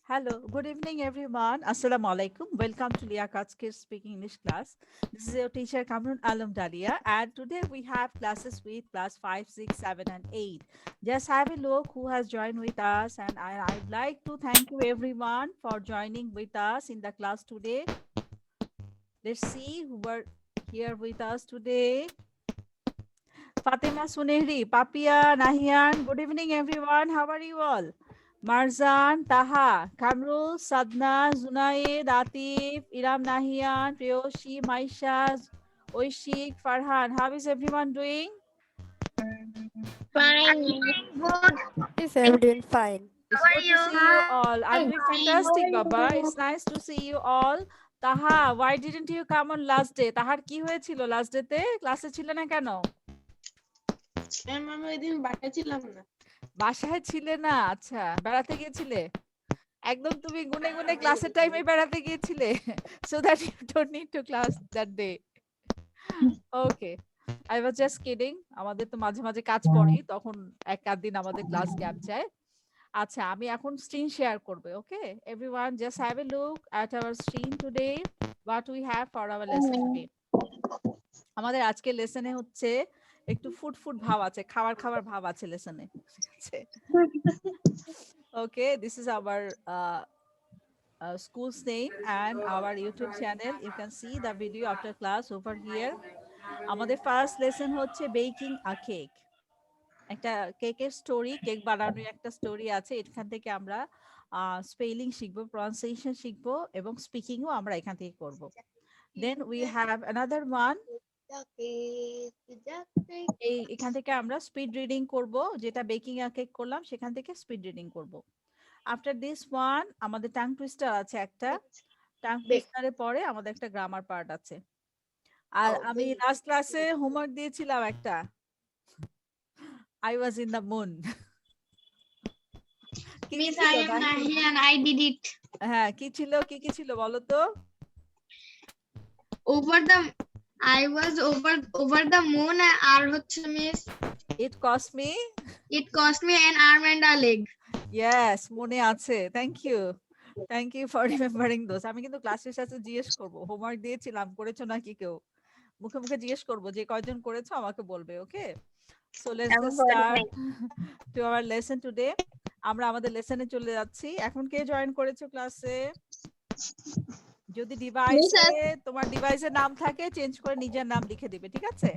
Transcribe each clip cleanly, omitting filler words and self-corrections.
Hello, good evening everyone. Assalamu alaikum. Welcome to Liaqat's Kids Speaking English class. This is your teacher Kamrun Alam Dalia, and today we have classes with class 5, 6, 7, and 8. Just have a look who has joined with us, and I'd like to thank you everyone for joining with us in the class today. Let's see who were here with us today. Fatima Sunehri, Papia, Nahian. Good evening everyone. How are you all? Marzan, Taha, Kamrul, Sadna, Zunaid, Atif, Iram Nahian, Priyoshi, Maisha, Oishik, Farhan. How is everyone doing? Fine. Good. Yes, I'm doing fine. How It's are good to you? see you all. I'm Fine. doing How fantastic, are Baba. you? It's nice to see you all. Taha, why didn't you come on last day? তাহার কি হয়েছিল last ডেতে? ক্লাসে ছিলে না কেন? Ma'am আমি ওই দিন বাসায় ছিলাম না। বাসায় ছিলে না? আচ্ছা, বেড়াতে গিয়েছিলে? একদম তুমি গুনে গুনে ক্লাসের টাইমে বেড়াতে গিয়েছিলে so that you don't need to class that day. Okay, I was just kidding. আমাদের তো মাঝে মাঝে কাজ পড়ে তখন এক আধ দিন আমাদের ক্লাস গ্যাপ যায়। আচ্ছা, আমি এখন স্ক্রিন শেয়ার করব। ওকে, everyone just have a look at our screen today what we have for our lesson today. আমাদের আজকে লেসনে হচ্ছে একটু ফুড ফুড ভাব আছে, খাবার খাবার ভাব আছে লেসনে। ঠিক আছে? Okay, this is our school's name and our YouTube channel. You can see the video after class over here. আমাদের ফার্স্ট লেসন হচ্ছে বেকিং আ কেক। একটা কেকের স্টোরি, কেক বানানোর একটা স্টোরি আছে। এখান থেকে আমরা স্পেলিং শিখবো, প্রনাউন্সিয়েশন শিখবো এবং স্পিকিংও আমরা এখান থেকে করব। Then we have another one. এখান থেকে আমরা স্পিড রিডিং করব, যেটা বেকিং আ কেক করলাম সেখান থেকে স্পিড রিডিং করব। আফটার দিস ওয়ান আমাদের টাং টুইস্টার আছে একটা। টাং টুইস্টারের পরে আমাদের একটা গ্রামার পার্ট আছে। আর আমি লাস্ট ক্লাসে হোমওয়ার্ক দিয়েছিলাম একটা, I was in the moon. কি Miss, ছিল I am নাহি? Nahian. I did it. হ্যাঁ, কি ছিল কি ছিল বলো তো? Over the. I was over the moon. আর হচ্ছে miss it cost me. it cost me an arm and a leg. Yes, মনে আছে। Thank you, thank you for remembering those. আমি কিন্তু ক্লাসের সাথে জিজ্ঞেস করবো হোমওয়ার্ক দিয়েছিলাম করেছো নাকি কেউ, মুখে মুখে জিজ্ঞেস করবো যে কয়জন করেছো আমাকে বলবে। Okay, so let's get start to our lesson today. আমরা আমাদের লেসনে চলে যাচ্ছি। এখন কে জয়েন করেছো ক্লাসে? যদি ডিভাইসে তোমার ডিভাইসের নাম থাকে চেঞ্জ করে নিজের নাম লিখে দিবে, ঠিক আছে?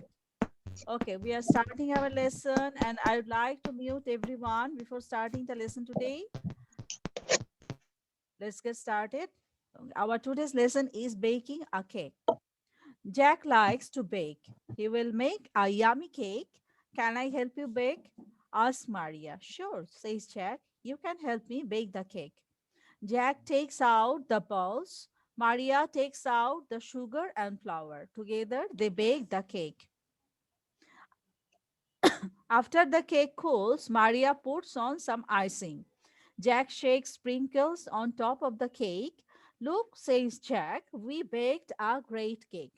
Okay, we are starting our lesson and I would like to mute everyone before starting the lesson today. Let's get started. Our today's lesson is baking a cake. Jack likes to bake. He will make a yummy cake. Can I help you bake? Asked Maria. Sure, says Jack. You can help me bake the cake. Jack takes out the balls. Maria takes out the sugar and flour. Together, they bake the cake. After the cake cools, Maria puts on some icing. Jack shakes sprinkles on top of the cake. Look, says Jack, we baked a great cake.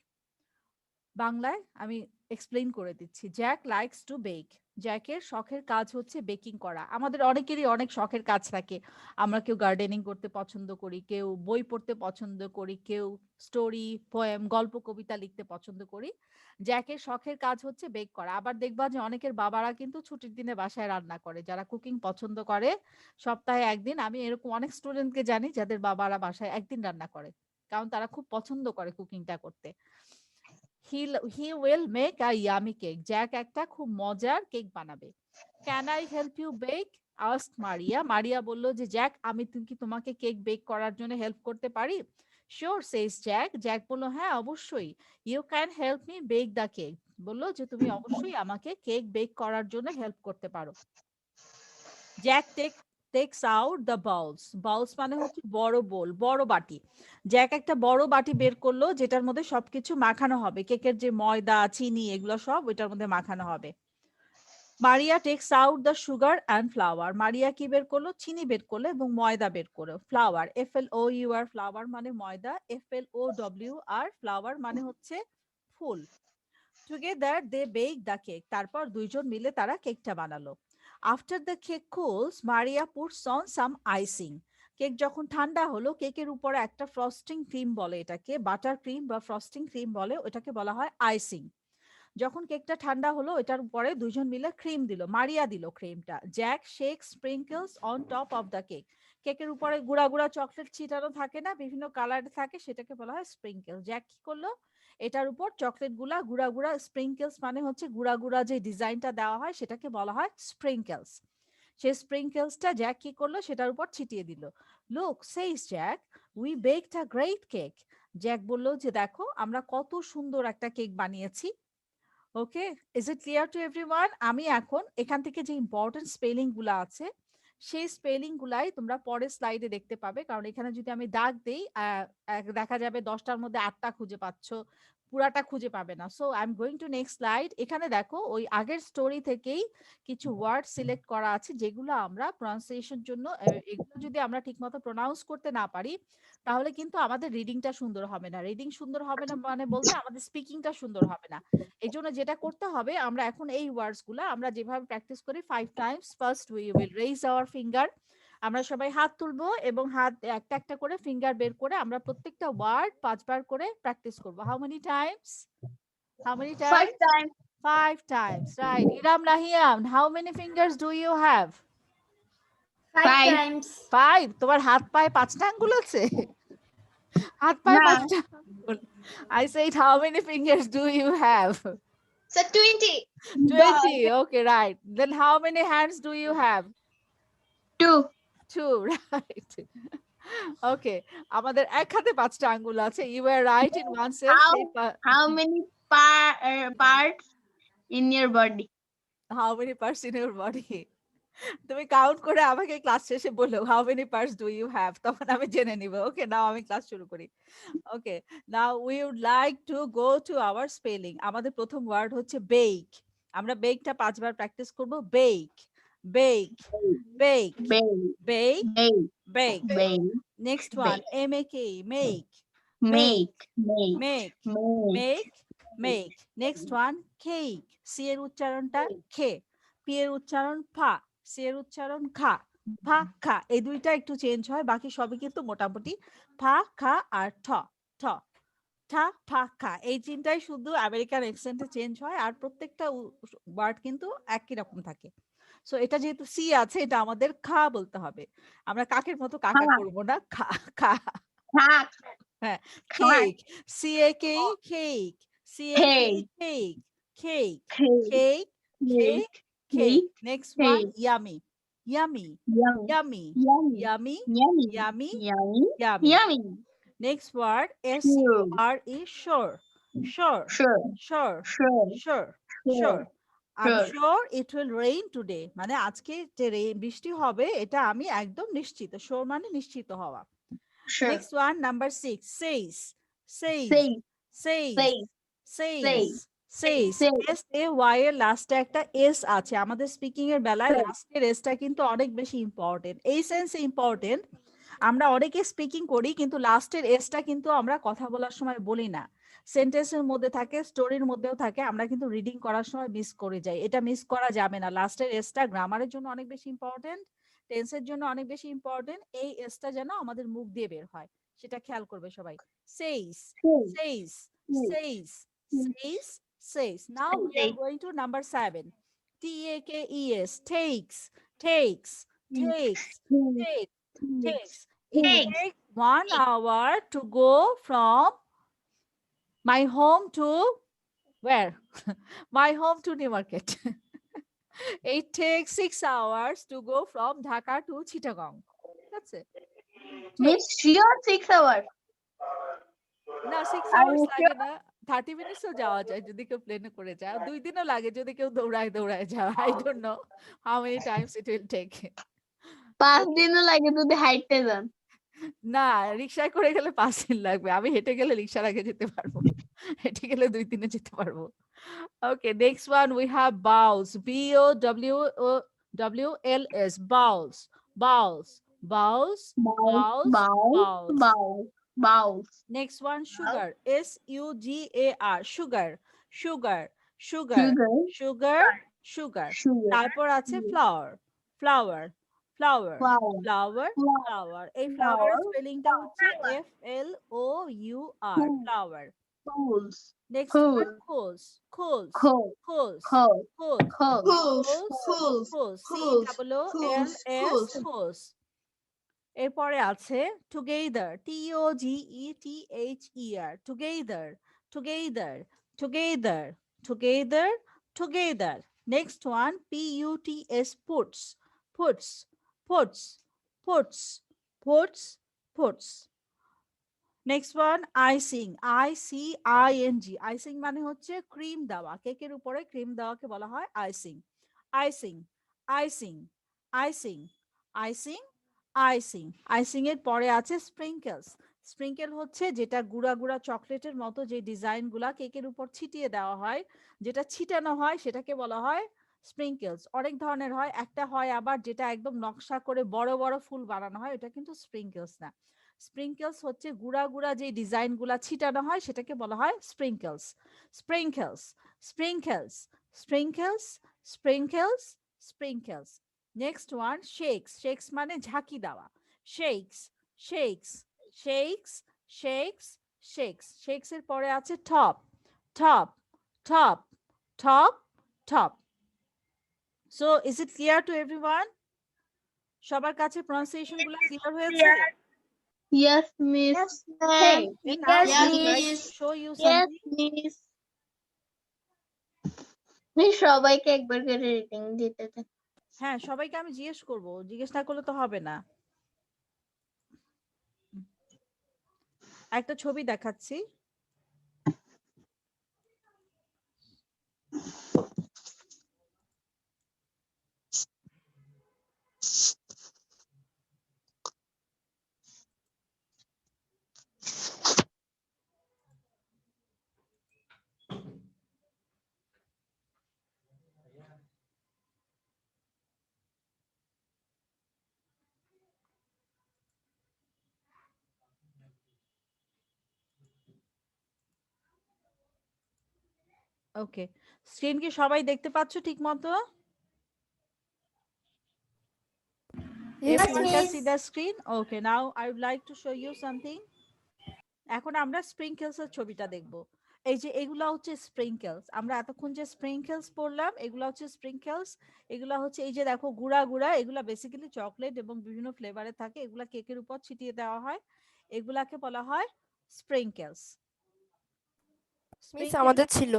বাংলায় আমি explain করে দিচ্ছি। Jack likes to bake. জ্যাকের শখের কাজ হচ্ছে baking করা। আমাদের অনেকেরই অনেক শখের কাজ থাকে। আমরা কেউ গার্ডেনিং করতে পছন্দ করি, কেউ বই পড়তে পছন্দ করি, কেউ স্টোরি, পোয়েম, গল্প, কবিতা লিখতে পছন্দ করি। জ্যাকের শখের কাজ হচ্ছে বেক করা। আবার দেখবা যে অনেকের বাবারা কিন্তু ছুটির দিনে বাসায় রান্না করে। যারা কুকিং পছন্দ করে সপ্তাহে একদিন, আমি এরকম অনেক স্টুডেন্টকে জানি যাদের বাবারা বাসায় একদিন রান্না করে। কারণ তারা খুব পছন্দ করে কুকিংটা করতে। He will make a yummy cake. Jack একটা খুব মজার কেক বানাবে। Can I help you bake? asked Maria. মারিয়া বলল যে জ্যাক, আমি কি তোমাকে কেক বেক করার জন্য হেল্প করতে পারি? Sure, says Jack. জ্যাক বলল হ্যাঁ অবশ্যই। You can help me bake the cake. বলল যে তুমি অবশ্যই আমাকে কেক বেক করার জন্য হেল্প করতে পারো। Jack takes out the bowls. Bowls মানে হচ্ছে বড় বোল, বড় বাটি। জ্যাক একটা বড় বাটি বের করলো যেটার মধ্যে সবকিছু মাখানো হবে। কেকের যে ময়দা, চিনি এগুলো সব ওইটার মধ্যে মাখানো হবে। মারিয়া text out the sugar and flower. মারিয়া কি বের করলো? চিনি বের করলো এবং ময়দা বের করলো। ফ্লাওয়ার, FLOUR, ফ্লাওয়ার মানে ময়দা, FLOWR, ফ্লাওয়ার মানে হচ্ছে ফুল। Together they bake the cake. তারপর দুইজন মিলে তারা কেকটা বানালো। After the cake cools, Maria puts on some icing. Cake যখন ঠান্ডা হলো কেকের উপরে একটা ফ্রস্টিং ক্রিম বলে এটাকে, বাটার ক্রিম বা ফ্রস্টিং ক্রিম বলে, ওটাকে বলা হয় আইসিং। যখন কেকটা ঠান্ডা হলো এটার উপরে দুইজন মিলে ক্রিম দিল, মারিয়া দিল ক্রিমটা। Jack shake sprinkles on top of the cake. কেকের উপরে গুঁড়া গুঁড়া চকলেট ছিটানো থাকে না, বিভিন্ন কালার থাকে, সেটাকে বলা হয় স্প্রিঙ্কেল। জ্যাক কি করলো, এটার উপর চকলেট গুলা গুঁড়া গুঁড়া, স্প্রিঙ্কেলস মানে হচ্ছে গুঁড়া গুঁড়া যে ডিজাইনটা দেওয়া হয় সেটাকে বলা হয় স্প্রিঙ্কেলস। সেই স্প্রিঙ্কেলসটা জ্যাক কি করলো, সেটার উপর ছিটিয়ে দিল। Look says Jack, we baked a great cake. Jack বলল যে দেখো আমরা কত সুন্দর একটা কেক বানিয়েছি। Okay, is it clear to everyone? আমি এখন এখান থেকে যে ইম্পর্টেন্ট স্পেলিং গুলা আছে সেই স্পেলিং গুলাই তোমরা পরের স্লাইডে দেখতে পাবে, কারণ এখানে যদি আমি দাগ দেই দেখা যাবে 10টার মধ্যে 8টা খুঁজে পাচ্ছ, পুরাটা খুঁজে পাবে না। So I am going to next slide. এখানে দেখো ওই আগের স্টোরি থেকেই কিছু ওয়ার্ড সিলেক্ট করা আছে যেগুলো আমরা প্রনাউন্সিয়েশন জন্য, এগুলো যদি আমরা ঠিকমতো প্রনাউন্স করতে না পারি তাহলে কিন্তু আমাদের রিডিংটা সুন্দর হবে না। রিডিং সুন্দর হবে না মানে বলতে আমাদের স্পিকিংটা সুন্দর হবে না। এই জন্য যেটা করতে হবে, আমরা এখন এই ওয়ার্ডস গুলা আমরা যেভাবে প্র্যাকটিস করি 5 times. First we will raise our finger. আমরা সবাই হাত তুলবো এবং হাত একটা একটা করে ফিঙ্গার বের করে আমরা প্রত্যেকটা ওয়ার্ড 5 বার করে প্র্যাকটিস করব। How many Times? How many 5 times? times. 5 times. Right. Iram Nahiam, how many fingers do you have? 5 times. 5. তোমার হাত পায়ে 5টা আঙ্গুল আছে? হাত পায়ে না। 5টা আঙ্গুল। I said how many fingers do you have? So 20. 20. Okay, right. Then how many hands do you have? 2. 2. Right. Okay. আমাদের এক হাতে 5টা আঙ্গুল আছে। You were right in one sense. How many parts in your body? How many parts in your body? তুমি count করে আমাকে class শেষে বলো how many parts do you have, তখন আমি জেনে নিব। ওকে, নাও আমি ক্লাস শুরু করি। Okay, now we would like to go to our spelling. আমাদের প্রথম ওয়ার্ড হচ্ছে বেক। আমরা বেকটা 5 বার প্র্যাকটিস করব। Bake, bake, bake, bake, bake. Next one M A K, make, make, make, make, make. Next one cake. C এর উচ্চারণটা খে, পি এর উচ্চারণ ফা, সি এর উচ্চারণ খা, ফা খা। এই দুইটা একটু চেঞ্জ হয়, বাকি সবই কিন্তু মোটামুটি ফা খা আর ঠ, ঠ, ঠা ফা খা। এই তিনটাই শুধু আমেরিকান অ্যাকসেন্টে চেঞ্জ হয়, আর প্রত্যেকটা ওয়ার্ড কিন্তু একই রকম থাকে। সো এটা যেহেতু সি আছে, এটা আমাদের খা বলতে হবে। আমরা কাকের মতো কাকা করব না, খা খা। হ্যাঁ, cake, C A K, cake, C A K, cake, cake, cake, cake, cake. Next one, yummy, yummy, yummy, yummy, yummy, yummy. Next word, S-U-R-E, sure, sure, sure, sure, sure. I'm sure it will rain today. মানে আজকে যে বৃষ্টি হবে এটা আমি একদম নিশ্চিত। Sure মানে নিশ্চিত হওয়া। Next one, number 6, says, says, says, says, says, S-A-Y এর লাস্টে একটা S আছে। আমাদের স্পিকিং এর বেলায় লাস্টের এসটা কিন্তু অনেক বেশি ইম্পর্টেন্ট। এই সেন্সে ইম্পর্টেন্ট, আমরা অনেকে স্পিকিং করি কিন্তু লাস্টের এসটা কিন্তু আমরা কথা বলার সময় বলি না। সেন্টেন্সের মধ্যে থাকে, স্টোরির মধ্যেও থাকে, আমরা কিন্তু রিডিং করার সময় মিস করে যাই। এটা মিস করা যাবে না। লাস্টের এসটা গ্রামারের জন্য অনেক বেশি ইম্পর্টেন্ট, টেন্সের জন্য অনেক বেশি ইম্পর্টেন্ট। এই এসটা যেন আমাদের মুখ দিয়ে বের হয়, সেটা খেয়াল করবে সবাই। says, says, says, says, says. Now we are going to number 7. T-A-K-E-S, takes, takes, takes, takes, takes. It takes 1 hour to go from my home to where? My home to Newmarket. It takes 6 hours to go from Dhaka to Chittagong. That's it. Miss, sure 6 hours. না 6 hours লাগে না, 30 minutes ও যাওয়া যায় যদি কেউ প্লেনে করে যায়। 2 দিনও লাগে যদি কেউ দৌড়ায় যায়। I don't know how many times it will take. 5 দিনও লাগে যদি হাইটে যান। না, রিকশায় করে গেলে 5 দিন লাগবে। আমি হেঁটে গেলে রিকশার আগে যেতে পারবো। হেঁটে গেলে 2 দিনে যেতে পারবো। Okay, next one we have bowels. B-O-W-O-W-L-S. Bowels, bowels, bowels, bowels, Bowels. Next one, sugar. S-U-G-A-R. Sugar, sugar, sugar, sugar, sugar. তারপর আছে flower, flower, flower Flower. Flower Flower. Flower এই ফ্লাওয়ারের Flower. স্পেলিংটা হচ্ছে Flower. FLOUR Cool. Flower Fools. Next Cool. One খোলস খোলস Cool. খোলস Cool. খোলস Cool. খোলস Fools. খোলস Fools. COOLS খোলস এরপরে আছে together TOGETHER together together together together together next one PUTS puts puts puts puts puts puts next one icing ICING icing মানে হচ্ছে ক্রিম দেওয়া কেকের উপরে ক্রিম দেওয়াকে বলা হয় icing icing icing icing icing icing icing এর পরে আছে স্প্রিঙ্কেলস স্প্রিঙ্কেল হচ্ছে যেটা গুঁড়া গুঁড়া চকলেটের মতো যে ডিজাইন গুলা কেকের উপর ছিটিয়ে দেওয়া হয় যেটা ছিটানো হয় সেটাকে বলা হয় স্প্রিঙ্কেলস অনেক ধরনের হয় একটা হয় আবার যেটা একদম নকশা করে বড় বড় ফুল বানানো হয় এটা কিন্তু স্প্রিঙ্কেলস না স্প্রিঙ্কেলস হচ্ছে গুঁড়া গুঁড়া যে ডিজাইন গুলা ছিটানো হয় সেটাকে বলা হয় স্প্রিঙ্কেলস স্প্রিঙ্কেলস স্প্রিঙ্কেলস স্প্রিঙ্কেলস স্প্রিঙ্কেলস স্প্রিঙ্কেলস নেক্সট ওয়ান শেকস শেকস মানে ঝাঁকি দেওয়া shakes shakes shakes shakes shakes shakes এর পরে আছে top top top top top so is it clear to everyone সবার কাছে প্রনাউন্সিয়েশন গুলো ক্লিয়ার হয়েছে Yes, Miss. Yes, Hey. And now Yes, I would like to Miss. show you Yes, something. Miss. Miss সবাইকে একবার করে rating দিতে দেন। হ্যাঁ সবাইকে আমি জিজ্ঞেস করব জিজ্ঞেস না করলে তো হবে না একটা ছবি দেখাচ্ছি ওকে স্ক্রিন কি সবাই দেখতে পাচ্ছ ঠিকমতো Yes, Everyone can miss. see the screen? Okay, now I would like to show you something. এখন আমরা স্প্রিঙ্কেলস এর ছবিটা দেখব এই যে এগুলা হচ্ছে স্প্রিঙ্কেলস আমরা এতক্ষণ যে স্প্রিঙ্কেলস পড়লাম এগুলা হচ্ছে স্প্রিঙ্কেলস এগুলা হচ্ছে এই যে দেখো গুড়া গুড়া এগুলা বেসিক্যালি চকলেট এবং বিভিন্ন ফ্লেভারে থাকে এগুলা কেকের উপর ছিটিয়ে দেওয়া হয় এগুলাকে বলা হয় স্প্রিঙ্কেলস মিস আমাদের ছিল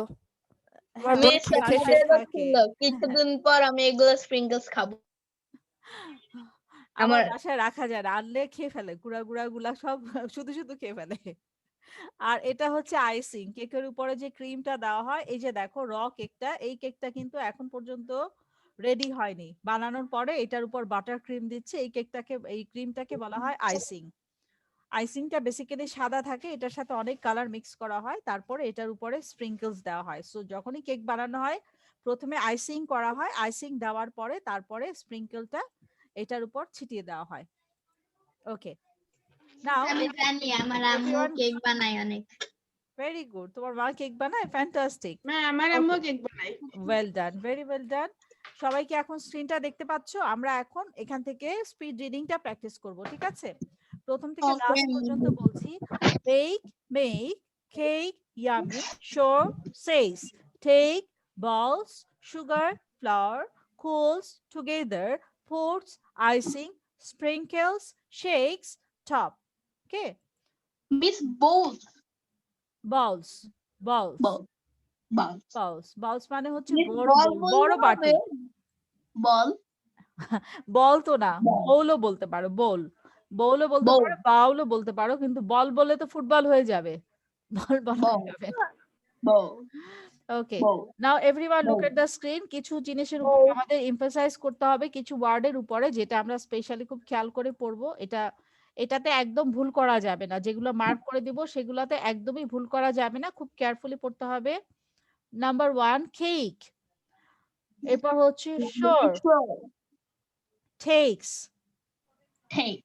আমার বোন মিস খেয়ে খেয়ে আমাদের শেষ থাকে। কিছুদিন পর আমি এগুলো স্প্রিঙ্কলস খাবো আমার আমার বাসায় রাখা যায় না আনলে খেয়ে ফেলে গুড়া গুড়া গুলা সব শুধু শুধু খেয়ে ফেলে আর এটা হচ্ছে আইসিং কেকের উপরে যে ক্রিমটা দেওয়া হয় এই যে দেখো র কেকটা এই কেকটা কিন্তু এখন পর্যন্ত রেডি হয়নি বানানোর পরে এটার উপর বাটার ক্রিম দিচ্ছে এই কেকটাকে এই ক্রিমটাকে বলা হয় আইসিং আইসিংটা বেসিক্যালি সাদা থাকে এটার সাথে অনেক কালার মিক্স করা হয় তারপরে এটার উপরে স্প্রিঙ্কলস দেওয়া হয় সো যখনই কেক বানানো হয় প্রথমে আইসিং করা হয় আইসিং দেওয়ার পরে তারপরে স্প্রিঙ্কলটা এটার উপর ছিটিয়ে দেওয়া হয় ওকে নাও আমি জানি আমার আম্মু everyone কেক বানায় অনেক ভেরি গুড তোমার মা কেক বানায় ফ্যান্টাস্টিক না আমার আম্মু কেক বানায় ওয়েল ডান ভেরি ওয়েল ডান সবাই কি এখন স্ক্রিনটা দেখতে পাচ্ছো আমরা এখন এখান থেকে স্পিড রিডিংটা প্র্যাকটিস করব ঠিক আছে প্রথম থেকে Okay. লাস্ট পর্যন্ত বলছি বেক মেক কেক ইয়ামি শোর সেজ take balls sugar flour cools together puts icing sprinkles shakes top okay Miss bowl balls balls ball ball balls balls মানে হচ্ছে Miss বড় ball bowl, বড় বলতে বাটি হবে। বল বল তো না Ball. বলও বলতে পারো বল বলও বলতে Bowl. পারো বাউলও বলতে পারো কিন্তু বল বলে তো ফুটবল হয়ে যাবে বল বলা Ball. যাবে বল ওকে বল now everyone look Bowl. At the screen কিছু জিনিসের উপর Bowl. আমাদের এমফাসাইজ করতে হবে কিছু ওয়ার্ডের উপরে যেটা আমরা স্পেশালি খুব খেয়াল করে পড়বো এটাতে একদম ভুল করা যাবে না যেগুলো মার্ক করে দিব সেগুলোতে একদমই ভুল করা যাবে না খুব কেয়ারফুলি পড়তে হবে নাম্বার 1 কেক এরপর হচ্ছে শোর text Take.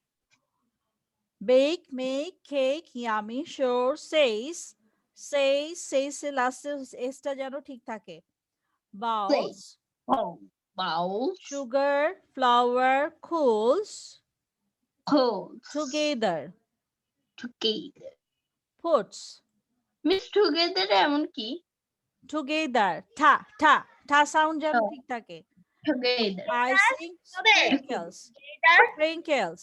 Bake, make, cake, yummy, sure, says এর লাস্টে এসটা যেন ঠিক থাকে balls Ball. bowls, sugar, flour, cools clothes together, together. puts Miss together এমন কি? together, ta ta ta sound যেন Oh. ঠিক থাকে, Together. icing, sprinkles, sprinkles,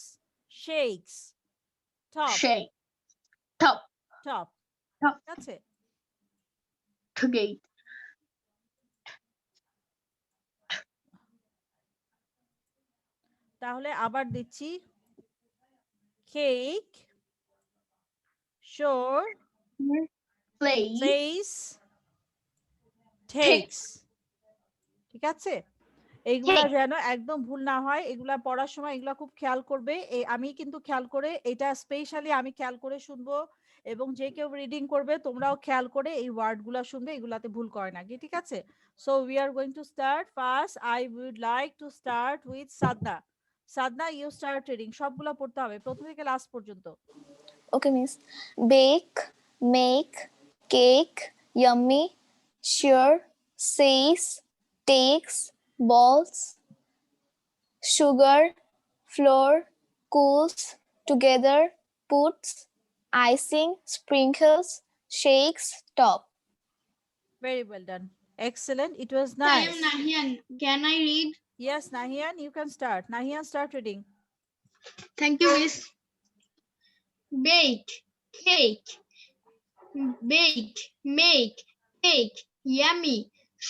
shakes, top Shake. Top. top, Top. ঠিক আছে? Together. তাহলে আবার দিচ্ছি, কেক, শোর, Place. says, takes, ঠিক আছে? এইগুলা Take. যেন একদম ভুল না হয়, এগুলা পড়ার সময় এগুলা খুব খেয়াল করবে। আমি কিন্তু খেয়াল করে, এটা স্পেশালি আমি খেয়াল করে শুনবো, এবং যে কেউ রিডিং করবে তোমরাও খেয়াল করে এই ওয়ার্ডগুলা শুনবে, এগুলাতে ভুল করে না কি, ঠিক আছে? So we are going to start. First I would like to start with Sadna. Sadna, you start reading. সবগুলা পড়তে হবে প্রথম থেকে লাস্ট পর্যন্ত। Okay, miss. Bake, make, cake, yummy, sure, says, takes, balls, sugar, flour, cools, together, puts, icing, sprinkles, shakes, top. Very well done. Excellent. It was I am nice. Nahian. Can I read? Yes, Nahian, you can start. Nahian, start reading. Thank you, miss. Bake, cake, bake, make, cake, yummy,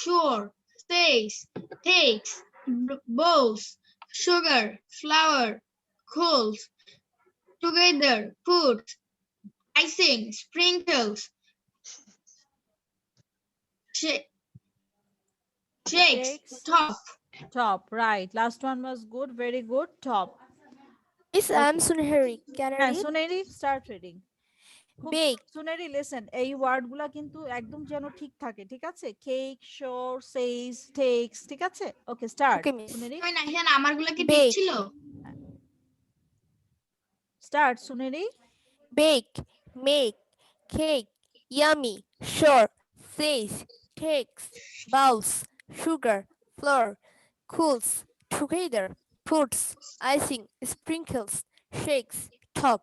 sure, says, takes, bowls, sugar, flour, coals, together, put, icing, sprinkles, shakes, Shakes. top. Top, right. Last one was good. Very good. Top. Miss, I'm Sunheri. Can I হ্যাঁ, read? Suneri, start reading. Bake, Suneri, listen. এই ওয়ার্ডগুলা কিন্তু একদম যেন ঠিক থাকে, ঠিক আছে? Cake, শোর, সেইজ, টেক্স, ঠিক আছে? ওকে, স্টার্ট। Okay, miss. সুনেরি, ওই নাহিয়ান আমারগুলো কি ঠিক Bake. ছিল? Start Sunehri. Bake, make, cake, yummy, sure, says, takes, bowls, sugar, flour, cools, together, puts, icing, sprinkles, shakes, top.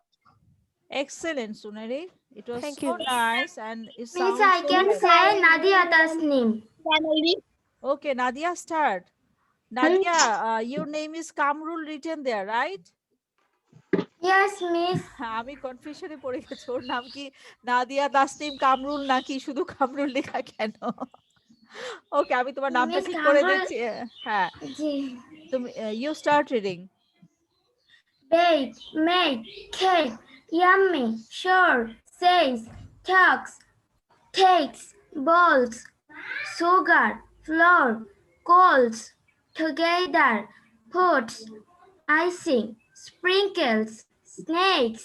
Excellent, Suneri. It was Thank so you. nice and it Miss, sounds I so can well. say Nadia Tasnim. Can I read? Okay, Nadia, start. Nadia, your name is Kamrul written there, right? Yes, Miss. আমি কনফিউশনে পড়ে গেছি, ওর নাম কি নাদিয়া তাসনিম কামরুল নাকি শুধু কামরুল লেখা কেন? ওকে, আমি তোমার নামটা Miss ঠিক করে Kamrul- দিচ্ছি। হ্যাঁ, Ji. তুমি you start reading. Bake, make, cake, yummy, sure, says, talks, takes, balls, sugar, flour, coals, together, puts, icing, sprinkles, snakes,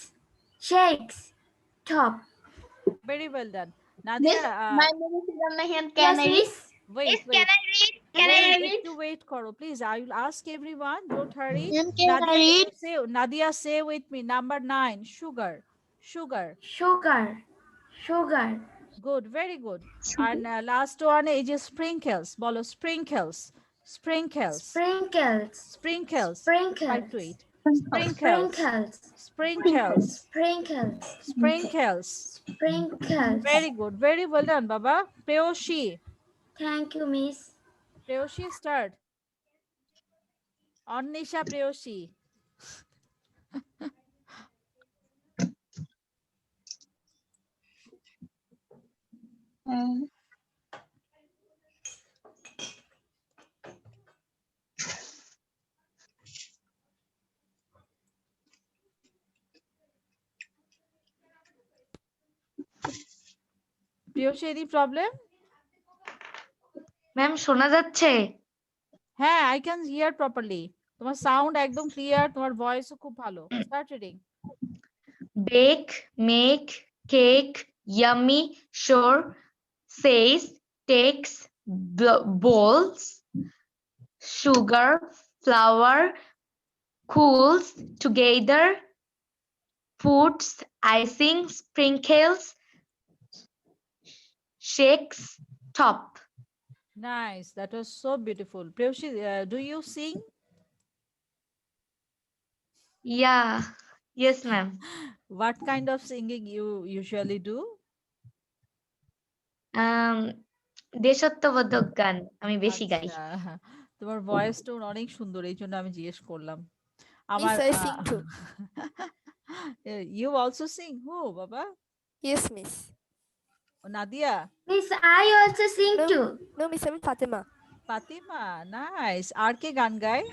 shakes, top. Very well done. Miss, Nadia, my name is Sidam Nahian. Can Yes, I read? Miss. wait, Can wait. I read? Can I read? একটু wait করো, please. I will ask everyone. Don't hurry. Ma'am, can I Nadia, read? Nadia, say with me. Number 9, sugar. Sugar. Sugar, sugar, Good, very good. And last one is sprinkles. Bolo, sprinkles. Sprinkles. sprinkles, Sprinkles. Try to sprinkles, it. Sprinkles. sprinkles, Sprinkles. sprinkles, Sprinkles. sprinkles. Very good. Very well done, Baba. Preoshi. Thank you, Miss. Preoshi, start. Annisha Preoshi. Preoshi, any problem? Ma'am শোনা যাচ্ছে? হ্যাঁ, I can hear properly. তোমার sound একদম clear, তোমার ভয়েসও খুব ভালো। Start reading. Bake, make, cake, yummy, sure, says, takes, balls, sugar, flour, cools, together, puts, icing, sprinkles, shakes, top. Nice. That was so beautiful. Preushi, do you sing? Yeah. Yes, ma'am. What kind of singing you usually do? Um, দেশাত্মবোধক গান আমি বেশি গাই। আচ্ছা, তোমার voice tone অনেক সুন্দর, এই জন্য আমি জিজ্ঞেস করলাম। আমার Miss, I sing too. You also sing? হো বাবা, Yes, Miss. নাদিয়া, Miss, I also sing No, too. no, Miss, I'm Fatima. Fatima, nice. আর কে গান গায়?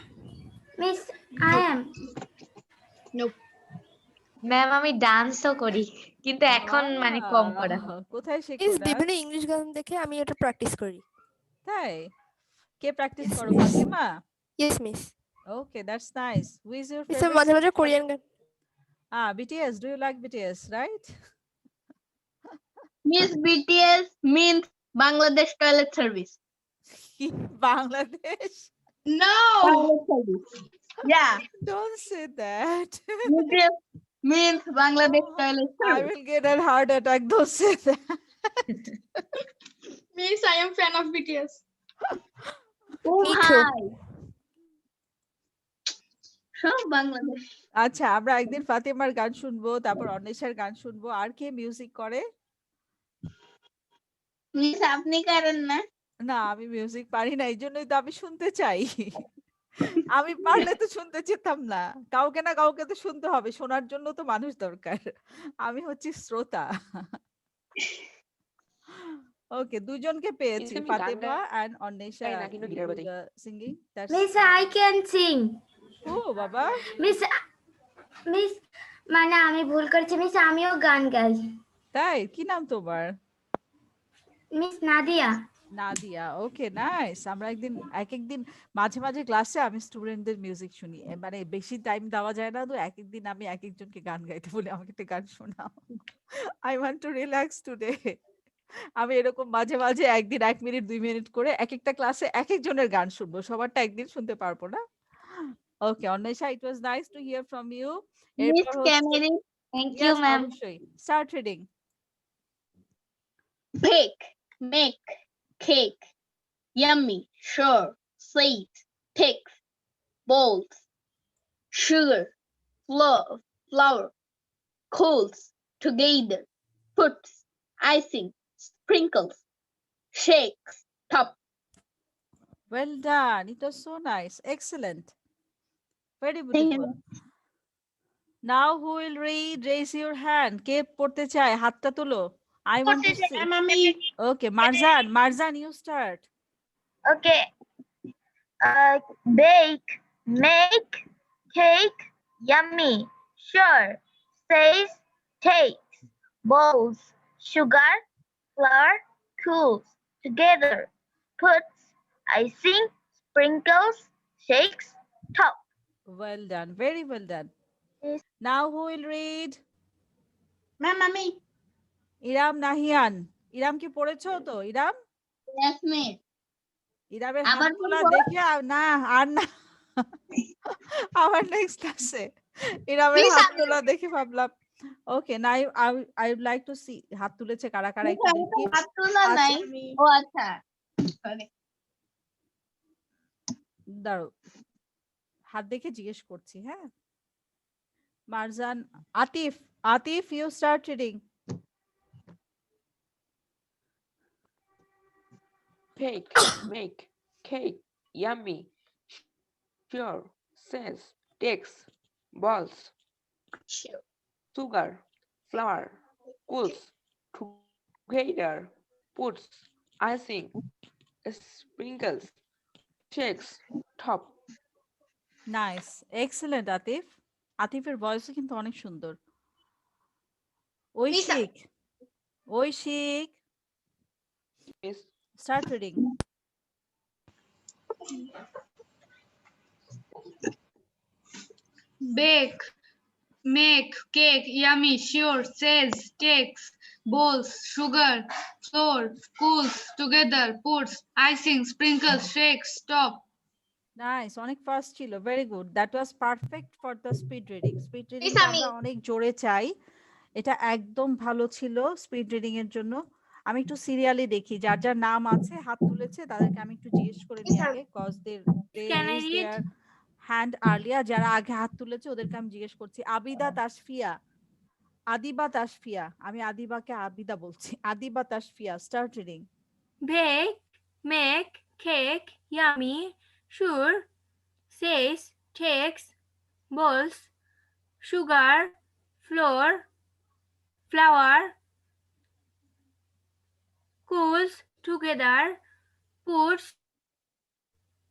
Miss, I am. ম্যাম আমি ডান্সও করি, কিন্তু এখন মানে কম করা হয়। Wow! কোথায় শেখো Miss, ডান্স? বিভিন্ন ইংলিশ গান দেখে আমি এটা প্র্যাকটিস করি। তাই? কে প্র্যাকটিস Yes, করো, miss. Fatima? Yes, Miss. Okay, that's nice. Who is your Miss, আমি favorite মাঝে মাঝে singer? কোরিয়ান গান। BTS. Do you like BTS, right? Miss BTS means Bangladesh Toilet Service. Bangladesh? No. Toilet service. Yeah. Don't say that. BTS means Bangladesh Oh, Toilet I Service. will get a heart attack. Don't say that. Miss, I am fan of BTS. Oh Me too. hi. So Bangladesh. আচ্ছা, আমরা একদিন ফাতিমার গান শুনবো, তারপর অন্বেষার গান শুনবো। আর কে music করে? Miss আপনি করেন না? না, আমি মিউজিক পারি না, এই জন্যই তো আমি শুনতে চাই। আমি পারলে তো শুনতে চেতাম না। কাউকে না কাউকে তো শুনতে হবে, শোনার জন্য তো মানুষ দরকার। আমি হচ্ছি শ্রোতা। ওকে, দুজনকে পেয়েছি, আমি গান ফাতিমা and অন্বেষা গাই না, কিন্তু গিটার বাজাই। singing. That's Miss, I can sing. ও বাবা, Miss, মানে আমি ভুল করেছি মিস, আমিও গান গাই। তাই? কি নাম তোমার? মিস নাদিয়া। নাদিয়া। ওকে, নাইস। আমরা একদিন একদিন মাঝে মাঝে ক্লাসে আমি স্টুডেন্টদের মিউজিক শুনি। মানে বেশি টাইম দেওয়া যায় না, তো একদিন আমি একজনকে গান গাইতে বলি, আমাকে একটা গান শোনাও। I want to relax today. আমি এরকম মাঝে মাঝে একদিন 1 মিনিট 2 মিনিট করে একেকটা ক্লাসে একেকজনের গান শুনবো, সবারটা একদিন শুনতে পারবো না। Okay, Anwesha, it was nice to hear from you. Miss এরপর can হচ্ছে, I read? Thank you yes ma'am. অবশ্যই, start reading. Bake, make, cake, yummy, sure, sweet, takes, bowls, sugar, flour, cools, together, puts, icing, sprinkles, shakes, top. Well done. It was so nice. Excellent. Very Thank beautiful. you. Now who will read? Raise your hand. কে পড়তে চায়? হাতটা তোলো। I want to see. Okay, Marzan, you start. Okay. Bake, make, cake, yummy, sure, says, takes, bowls, sugar, flour, cools, together, puts, icing, sprinkles, shakes, top. Well done. Very well done. Yes. Now who will read? Ma'am আমি। ইরাম নাহিয়ান। ইরাম কি পড়েছো তো? ইরাম? Yes, miss. ইরামের আবার হাত তোলা বলবো? দেখে না আর না। আবার নেক্সট ক্লাসে ইরামের Miss, হাত তোলা দেখে ভাবলাম। ওকে, না I would like to see হাত তুলেছে কারা কারা, Miss, একটু আমি তো দেখি। হাত তোলা আচ্ছা, নাই। আমি ও আচ্ছা। Sorry. দাঁড়াও, হাত দেখে জিজ্ঞেস করছি। হ্যাঁ, Marjan, Atif you start reading. Bake, make, cake, yummy, sure, says, takes, balls, sugar, flour, cools, together, puts, icing, sprinkles, shakes, top. Nice, excellent Atif. আতিফের ভয়েসও কিন্তু অনেক সুন্দর। Oishik, Miss, start reading. Bake, make, cake, yummy, sure, says, takes, bowls, sugar, flour, cools, together, puts, icing, sprinkles, shakes, top. Nice, অনেক fast ছিল। Very good. That was perfect for the speed reading. Speed reading আমি। আমরা অনেক জোরে চাই, এটা একদম ভালো ছিল স্পিড রিডিং এর জন্য। আমি একটু সিরিয়ালি দেখি, যার যার নাম আছে হাত তুলেছে তাদেরকে আমি একটু জিজ্ঞেস করে নিই আগে, cause they Can I raise read? Their hand earlier. যারা আগে হাত তুলেছে ওদেরকে আমি জিজ্ঞেস করছি। আবিদা তাসফিয়া, আদিবা তাসফিয়া, আমি আদিবাকে আবিদা বলছি। Adiba Tasfia, start reading. Bake, make, cake, yummy, sure, says, takes, balls, sugar, flour, flour, cools, together, puts,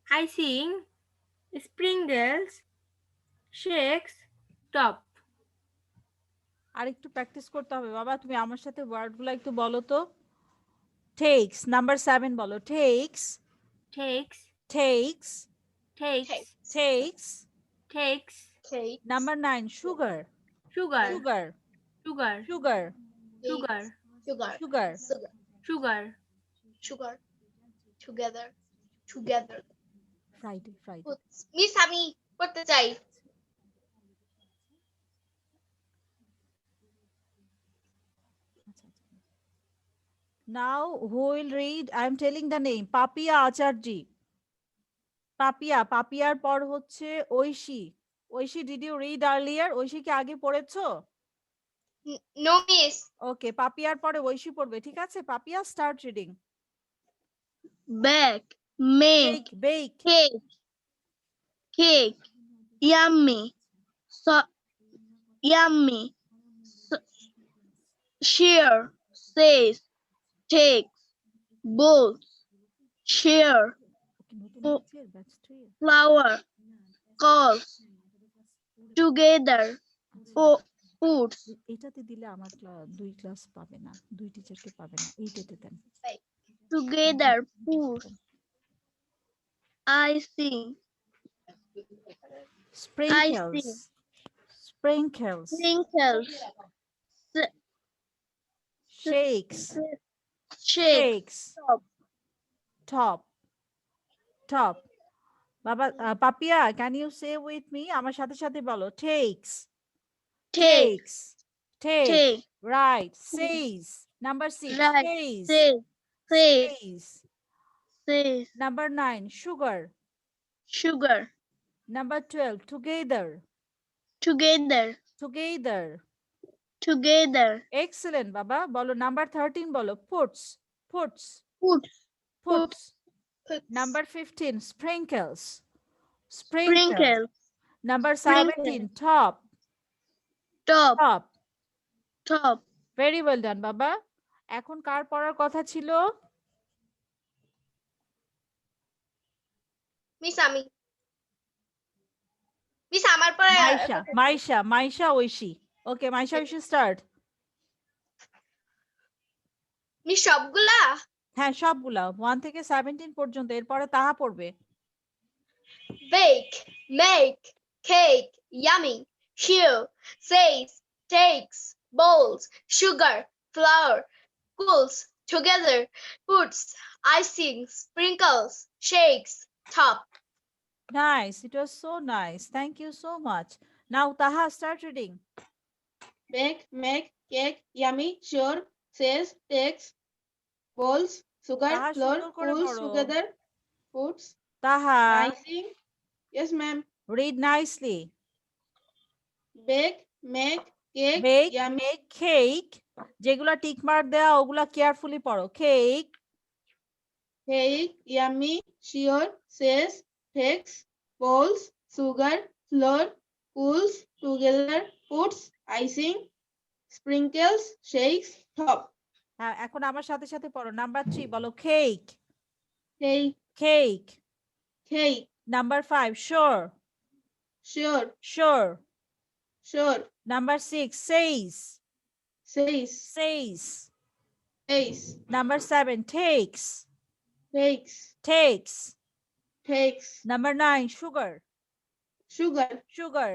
icing, sprinkles, shakes, top. আর একটু প্র্যাকটিস করতে হবে বাবা, তুমি আমার সাথে ওয়ার্ডগুলো একটু বলো তো। টেক্স, নাম্বার 7 বলো। Takes, Takes, takes, takes, takes. takes, number 9 sugar, sugar, sugar, sugar, sugar, sugar, sugar. sugar, sugar, together, together. Friday, Friday. Miss আমি করতে চাই। Now who will read? I am telling the name. Papiya আচার্যি। পাপিয়া, পাপিয়ার পর হচ্ছে Oishi. Oishi, did you read earlier? Oishi কি আগে পড়েছো? No miss. ওকে, পাপিয়ার পরে ঐশী পড়বে, ঠিক আছে? Papia, start reading. Bake, make, bake, bake, cake, cake, yummy, so yummy, share, says, takes, bowls, share, নতুন ও- ব্যাচের, batch 3 flour, calls, together, puts, এটাতে দিলে আমার 2 ক্লাস পাবে না, 2 টিচারকে পাবে না, এইটাতে দেন। together, puts, icing, sprinkles, sprinkles, sprinkles, shakes, shakes, shakes, top, top. বাবা, Papia, can you say with me? আমার সাথে সাথে বলো। Takes, take, takes, take, take, right, says, number 6, right, says, says, says, says, says, number 9, sugar, sugar, number 12, together, together, together, together, excellent বাবা। বলো number 13, বলো puts, puts, puts, puts, number 15, sprinkles, sprinkles, sprinkles, number sprinkles, 17, top, top, top, top, very well done বাবা। এখন কার পড়ার কথা ছিল? Miss আমি। Miss আমার পরে মাইশা, মাইশা, মাইশা ঐশী। ওকে, মাইশা ঐশী, স্টার্ট। মিস সবগুলা। হ্যাঁ, সবগুলা 1 থেকে 17 পর্যন্ত, এরপরে তাহা পড়বে। Bake, make, cake, yummy, chew, says, takes, bowls, sugar, flour, cools, together, puts, icing, sprinkles, shakes, top. Nice, it was so nice, thank you so much. Now Taha, start reading. Bake, make, cake, yummy, sure, says, takes, bowls, sugar, Taha, flour, সুন্দর করে cools পড়ো। together, puts, Taha, icing. Yes, ma'am. read nicely. Bake, make, cake, Bake, yummy, make, cake, যেগুলা tick mark দেয়া ওগুলা carefully পড়ো। Cake, cake, yummy, sure, says, takes, bowls, sugar, flour, cools together, puts, icing, sprinkles, shakes, top. হ্যাঁ, এখন আমার সাথে সাথে পড়ো। নাম্বার 3 বলো। Cake, Cake, cake. cake, number 5 sure, sure, sure. sure, Number 6 says, says, says. says, Number 7 takes, takes, takes. takes, Number 9 sugar, sugar, sugar.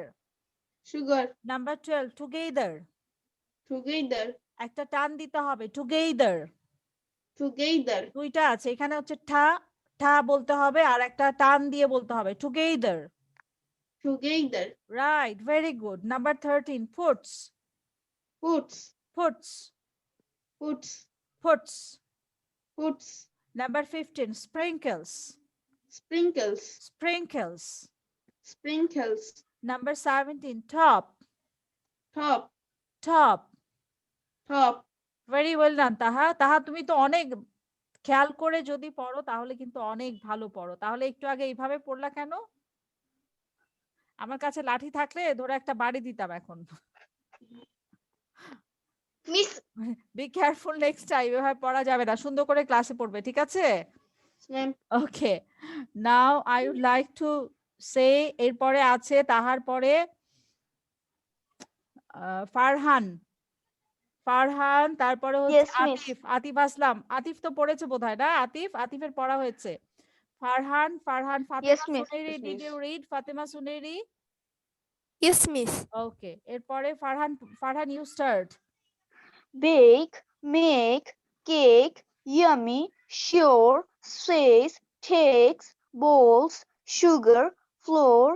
sugar, Number 12 together, together, একটা টান দিতে হবে। together, together, দুইটা আছে, এখানে হচ্ছে ঠা, ঠা বলতে হবে, আর একটা টান দিয়ে বলতে হবে। together, together, right, very good. Number 13 puts, puts, puts. puts, Puts. puts, Number 15, sprinkles. sprinkles, Sprinkles. sprinkles, Number 17, top. top, Top. top. Very well done, তাহা। তাহা তুমি তো অনেক খেয়াল করে যদি পড়ো তাহলে কিন্তু অনেক ভালো পড়ো। তাহলে একটু আগে এইভাবে পড়লা কেন? আমার কাছে লাঠি থাকলে ধরে একটা বাড়ি দিতাম এখন। Miss be careful next time, এভাবে পড়া যাবে না। সুন্দর করে ক্লাসে পড়বে, ঠিক আছে? Ma'am, okay, now I would like to say, এরপরে আছে তাহার পরে ফারহান। ফারহান, তারপরে হচ্ছে Yes, miss. আতিফ। আতিফ আসলাম। আতিফ তো পড়েছে বোধহয় না? আতিফ, আতিফের পড়া হয়েছে। Farhan, Farhan, Fatema Yes, miss. Suneri, Yes, did miss. You read Fatema Suneri? Yes, miss. Okay, এরপরে Farhan, Farhan you start. Bake, make, cake, yummy, sure, says, takes, bowls, sugar, flour,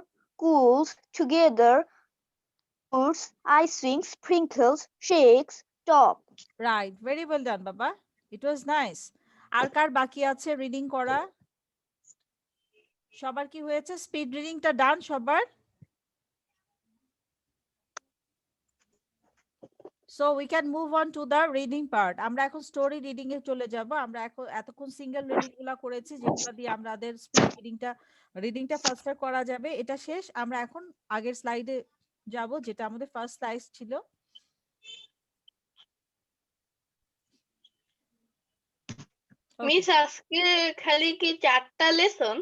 cools, together, puts, icing, sprinkles, shakes, top. Right, very well done বাবা, ইট was nice. আর কার বাকি আছে reading করা? সবার কি হয়েছে? Speed রিডিংটা ডান সবার? So we can move on to the reading part. আমরা এখন স্টোরি রিডিং এ চলে যাব। আমরা এখন এতক্ষণ সিঙ্গেল রিডিং গুলা করেছি, যেগুলো দিয়ে আমাদের স্পিড রিডিংটা ফাস্টার করা যাবে। এটা শেষ, আমরা এখন আগের স্লাইডে যাব, যেটা আমাদের ফার্স্ট স্লাইড ছিল। মিস আজকে খালি কি 4টা লেসন?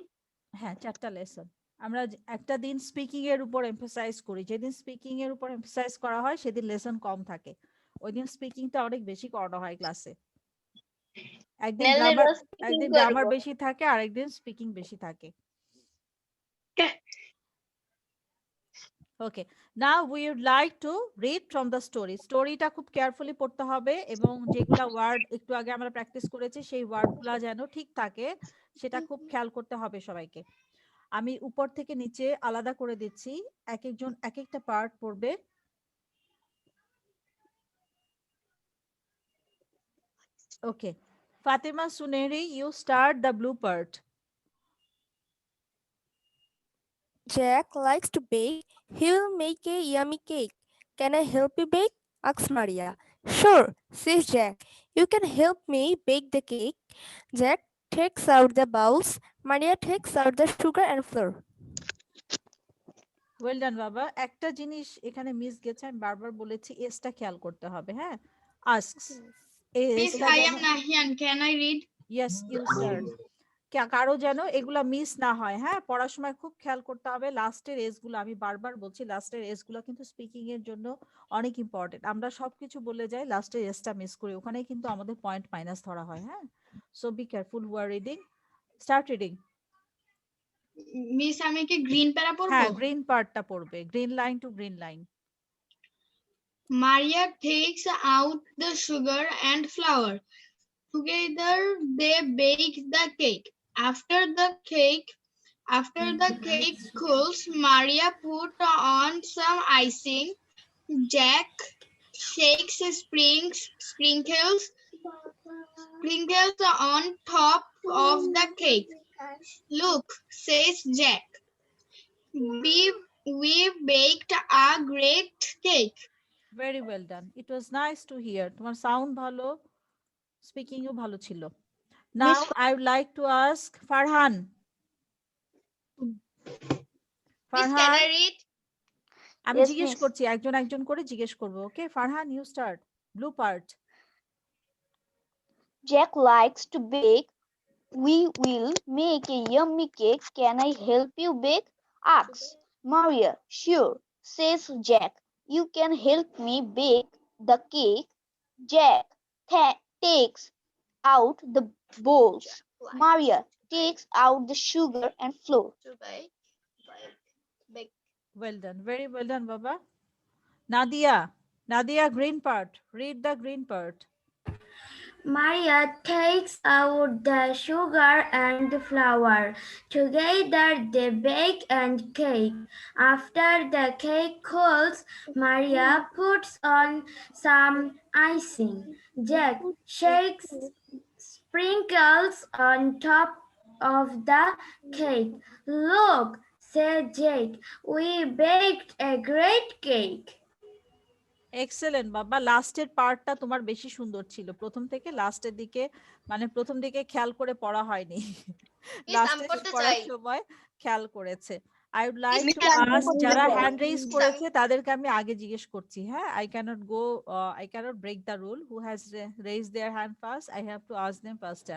হ্যাঁ, 4টা লেসন। আমরা একটা দিন স্পিকিং এর উপর এমফাসাইজ করি। যেদিন স্পিকিং এর উপর এমফাসাইজ করা হয় সেদিন লেসন কম থাকে। ওই দিন স্পিকিংটা অনেক বেশি করানো হয় ক্লাসে। একদিন নাহলে গ্রামার, রোজ speaking একদিন করবো। গ্রামার বেশি থাকে আর একদিন স্পিকিং বেশি থাকে। Okay, now we would like to read from the story. স্টোরিটা খুব কেয়ারফুলি পড়তে হবে এবং যেগুলা ওয়ার্ড একটু আগে আমরা প্র্যাকটিস করেছি সেই ওয়ার্ডগুলা যেন ঠিক থাকে সেটা খুব খেয়াল করতে হবে সবাইকে। আমি উপর থেকে নিচে আলাদা করে দিচ্ছি, এক একজন এক একটা পার্ট পড়বে। Okay, Fatema Suneri, you start the blue part. Jack likes to bake. He will make a yummy cake. Can I help you bake? Asks Maria. Sure, says Jack. You can help me bake the cake. Jack takes out the bowls. Maria takes out the sugar and flour. Well done বাবা। একটা জিনিস এখানে miss গেছে, আমি বারবার বলেছি এসটা খেয়াল করতে হবে। হ্যাঁ, asks, Miss, I am Nahian. Can I read? Yes you start. কারো যেন এগুলা মিস না হয়। হ্যাঁ, পড়ার সময় খুব খেয়াল করতে হবে লাস্টের এজ গুলো। আমি বারবার বলছি লাস্টের এজ গুলো কিন্তু স্পিকিং এর জন্য অনেক ইম্পর্টেন্ট। আমরা সবকিছু বলে যাই, লাস্টের এজটা মিস করি, ওখানেই কিন্তু আমাদের পয়েন্ট মাইনাস ধরা হয়। হ্যাঁ, so be careful who are reading. Start reading. Miss, আমি কি গ্রিন প্যারা পড়বো? হ্যাঁ, গ্রিন পার্টটা পড়বে, green line to green line. Maria takes out the sugar and flour. Together they bake the cake. After the cake cools, Maria put on some icing. Jack shakes sprinkles on top of the cake. Look, says Jack. We baked a great cake. Very well done, it was nice to hear. তোমার sound ভালো, speaking ও ভালো ছিল। Now I would like to ask Farhan. Miss, can Farhan, I read? আমি Yes, জিজ্ঞেস miss. করছি, একজন একজন করে জিজ্ঞেস করবো। Okay, Farhan you start blue part. Jack likes to bake. We will make a yummy cake. Can I help you bake? Asks Maria. Sure, says Jack. You can help me bake the cake. Jack takes out the bowls. Maria takes out the sugar and flour. Well done, very well done বাবা। Nadia, Nadia green part, read the green part. Maria takes out the sugar and flour. Together they bake and cake. After the cake cools, Maria puts on some icing. Jack shakes sprinkles on top of the cake. Look, said Jake, we baked a great cake. Excellent বাবা, লাস্টের পার্টটা তোমার বেশি সুন্দর ছিল প্রথম থেকে লাস্টের দিকে, মানে প্রথম দিকে খেয়াল করে পড়া হয়নি, লাস্টে পড়ার সময় খেয়াল করেছে। I would like to ask, যারা হ্যান্ড রেজ করেছে তাদেরকে আমি আগে জিজ্ঞেস করছি, হ্যাঁ, I cannot break the rule, who has raise their hand first, I have to ask them first.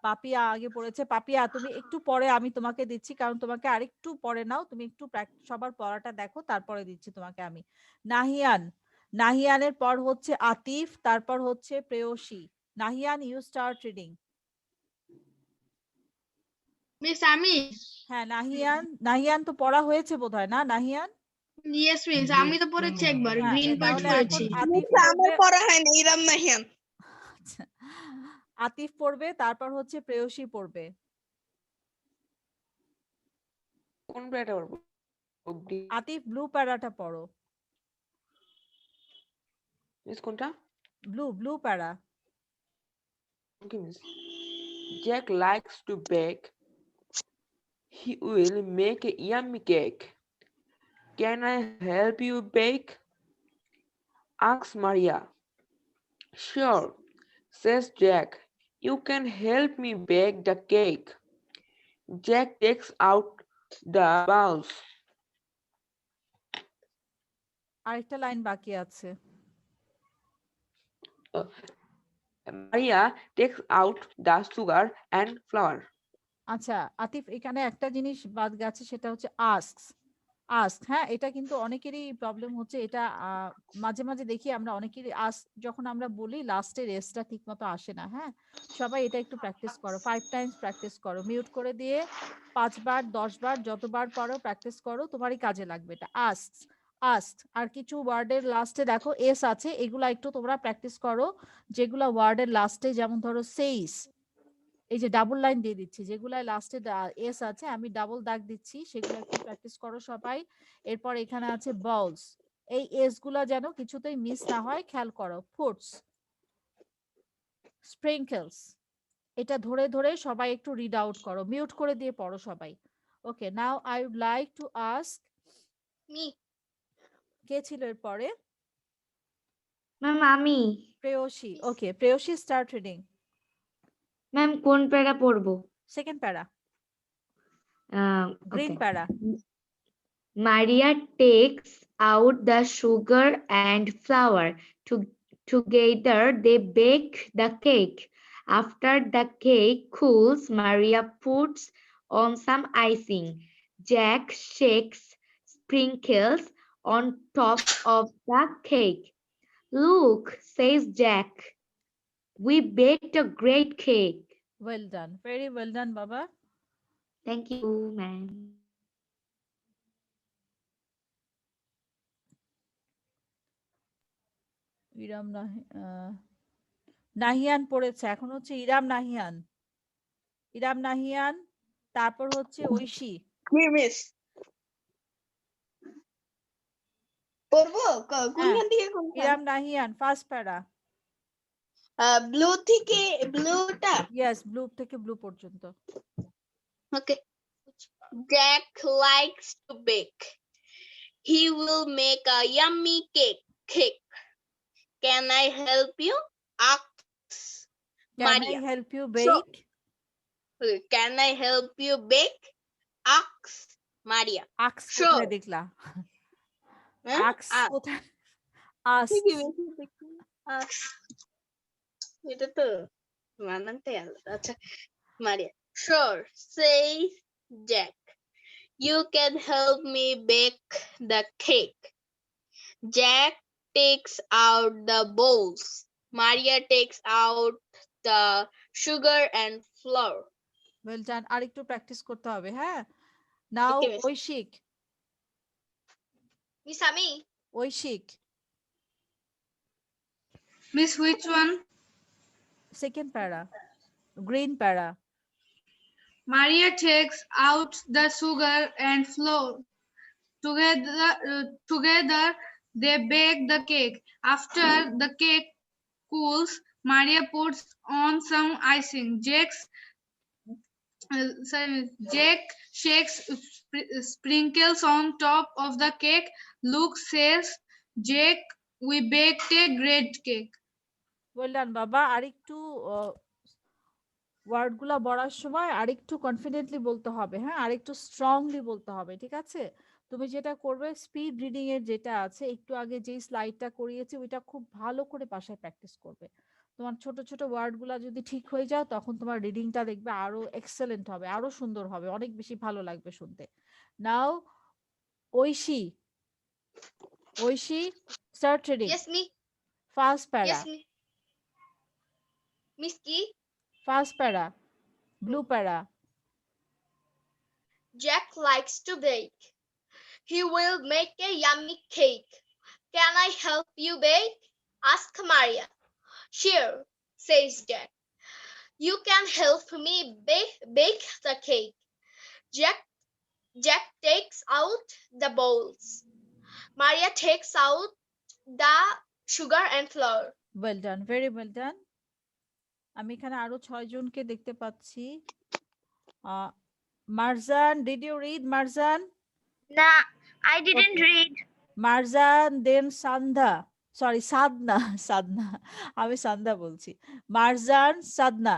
Papia আগে পড়েছে। পাপিয়া তুমি একটু পরে আমি তোমাকে দিচ্ছি, কারণ তোমাকে আরেকটু পরে নাও, তুমি একটু সবার পড়াটা দেখো, তারপরে দিচ্ছি তোমাকে আমি। নাহিয়ানের পর হচ্ছে আতিফ, তারপর হচ্ছে Preyosi. Nahiyan, you start reading. Miss আমি হ্যাঁ, নাহিয়ান তো পড়া হয়েছে বোধহয়, না নাহিয়ান? ইয়েস মিস, আমি তো পড়েছি একবার, হ্যাঁ, গ্রিন পয়েন্ট তাহলে পড়েছি। এখন আতিফ আমার পড়বে। পড়া হয় না, ইরাম নাহিয়ান। আচ্ছা, আতিফ পড়বে, তারপর হচ্ছে প্রেয়সী পড়বে। কোন প্যারাটা পড়বো? আতিফ ব্লু প্যারাটা পড়ো। মিস কোনটা? ব্লু প্যারা। ওকে miss. Jack likes to bake. He will make a yummy cake. Can I help you bake? Asks Maria. Sure, says Jack. You can help me bake the cake. Jack takes out the bowls. আরেকটা line বাকি আছে। Maria takes out the sugar and flour. আচ্ছা আতিফ, এখানে একটা জিনিস বাদ গেছে, সেটা হচ্ছে আস্ক। হ্যাঁ, এটা কিন্তু অনেকেরই প্রবলেম হচ্ছে, এটা মাঝে মাঝে দেখি আমরা অনেকেরই আস্ক যখন আমরা বলি লাস্টের এসটা ঠিক মতো আসে না। হ্যাঁ, সবাই এটা একটু প্র্যাকটিস করো, 5 টাইমস প্র্যাকটিস করো, মিউট করে দিয়ে 5 বার 10 বার যতবার পারো প্র্যাকটিস করো, তোমারই কাজে লাগবে এটা। আস্ক। আর কিছু ওয়ার্ডের লাস্টে দেখো এস আছে, এগুলা একটু তোমরা প্র্যাকটিস করো, যেগুলা ওয়ার্ডের লাস্টে, যেমন ধরো সেইস, এই যে ডাবল লাইন দিয়ে দিচ্ছি, যেগুলাই লাস্টে এস আছে আমি ডাবল দাগ দিচ্ছি, সেগুলো একটু প্র্যাকটিস করো সবাই। এরপর এখানে আছে বলস, এই এস গুলা যেন কিছুতেই মিস না হয়, খেয়াল করো। ফুডস, স্প্রিঙ্কলস, এটা ধরে ধরে সবাই একটু রিড আউট করো, মিউট করে দিয়ে পড়ো সবাই। Okay, now I would like to ask me. কে ছিল এরপরে? ম্যাম আমি। Preyosi. Okay, Preyosi start reading. Ma'am কোন প্যারা পড়বো? Second para, Okay. Green para. Maria takes out the sugar and flour. Together they bake the cake. After the cake cools, Maria puts on some icing. Jack shakes sprinkles on top of the cake. Look, says Jack, we baked a great cake. Well done, very well done বাবা। Thank you, ma'am. ইরাম নাহিয়ান পড়েছে, এখন হচ্ছে ইরাম নাহিয়ান, তারপর হচ্ছে Oishi. Miss পড়বো কোনখান থেকে কোনখান? ইরাম নাহিয়ান ফার্স্ট প্যারা। ব্লু থেকে ব্লুটা। ইয়েস, ব্লু থেকে ব্লু পর্যন্ত। Okay. Jack likes to bake. He will make a yummy cake. Can I help you? Asks Can I Maria. help you bake? Can I help you bake? Asks Maria. আক্স Sure. কোথায় দেখলা? হ্যাঁ? আক্স কোথায়? Ask. এটা তো মানানটাই আলাদা। আচ্ছা, Maria. Sure, says Jack. You can help me bake the cake. Jack takes out the bowls. Maria takes out the sugar and flour. Well done, আর একটু প্র্যাকটিস করতে হবে। হ্যাঁ, now Okay, miss. Oishik. Miss আমি। Oishik, Miss, which one? second para, green para. Maria takes out the sugar and flour. Together they bake the cake. After the cake cools, Maria puts on some icing. Jack shakes sprinkles on top of the cake. Luke says, "Jack, we baked a great cake." Well done, বাবা। আরেকটু word গুলা বলার সময় আরেকটু confidently বলতে হবে, হ্যাঁ, আরেকটু স্ট্রংলি বলতে হবে, ঠিক আছে? তুমি যেটা করবে, স্পিড রিডিং এর যেটা আছে, একটু আগে যেই স্লাইডটা করিয়েছি ওইটা খুব ভালো করে বাসায় প্র্যাকটিস করবে। তোমার ছোট ছোট ওয়ার্ড গুলা যদি ঠিক হয়ে যায়, তখন তোমার রিডিংটা দেখবে আরো এক্সেলেন্ট হবে, আরো সুন্দর হবে, অনেক বেশি ভালো লাগবে শুনতে। Now Oishi, Oishi, start reading. Yes, me. First para, Yes, me. Miss Key. First para, blue para. Jack likes to bake. He will make a yummy cake. Can I help you bake? Ask Maria. Sure, says Jack. You can help me bake the cake. Jack takes out the bowls. Maria takes out the sugar and flour. Well done, very well done. আমি এখানে আরো 6 জনকে দেখতে পাচ্ছি। Marjan, did you read Marjan? Nah, I didn't Okay. read. Marjan, then Sanda, sorry Sadna, Sadna, আমি সান্দা বলছি। Marjan, Sadna.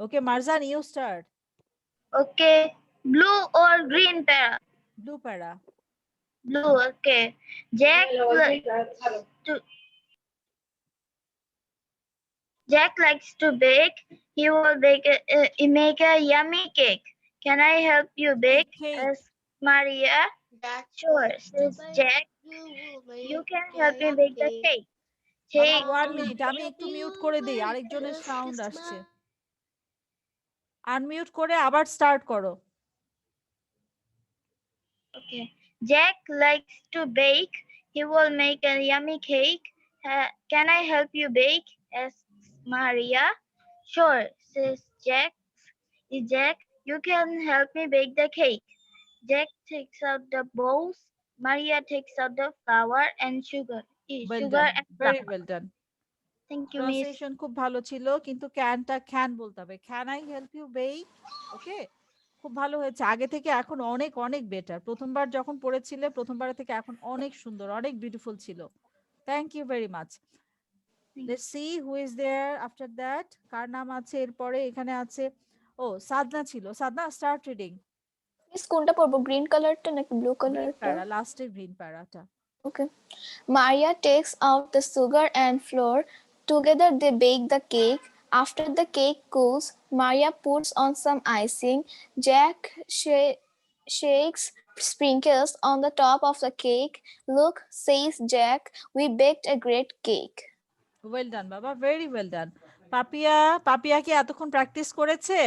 Okay Marjan, you start. Okay. Blue or green para? Blue para. Blue, okay. Jack likes to bake. He will make a yummy cake. Can I help you bake? Cake. Asked Maria. Jack Sure, says Jack. You can help me bake the cake. Take 1 minute, আমি একটু mute করে দিই, আরেকজনের sound আসছে। Unmute করে আবার start করো। Okay. Jack likes to bake. He will make a yummy cake. Can I help you bake? Asks Maria. Sure, says Jack. You can help me bake the cake. Jack takes out the bowls. Maria takes out the flour and sugar. Well Sugar done, and very flour. Well done. Thank you, Miss. Pronunciation খুব ভালো ছিল, কিন্তু ক্যানটা can বলতে হবে। Can I help you bake? Okay, খুব ভালো হয়েছে। আগে থেকে এখন অনেক অনেক বেটার। প্রথমবার যখন পড়েছিলে, প্রথমবার থেকে এখন অনেক সুন্দর, অনেক বিউটিফুল ছিল। Thank you very much. Let's see who is there after that. কার নাম আছে এরপরে? এখানে আছে, ও সাদনা ছিল। সাদনা, স্টার্ট রিডিং। মিস কোনটা পড়বো, গ্রিন কালারটা নাকি ব্লু গ্রিন কালারটা? প্যারা, লাস্টে green প্যারাটা। Okay. Maria takes out the sugar and flour. Together they bake the cake. After the cake cools, Maria puts on some icing. Jack shakes sprinkles on the top of the cake. Look, says Jack, we baked a great cake. Well done বাবা, very well done. Papia, Papia কি এতক্ষণ practice করেছে?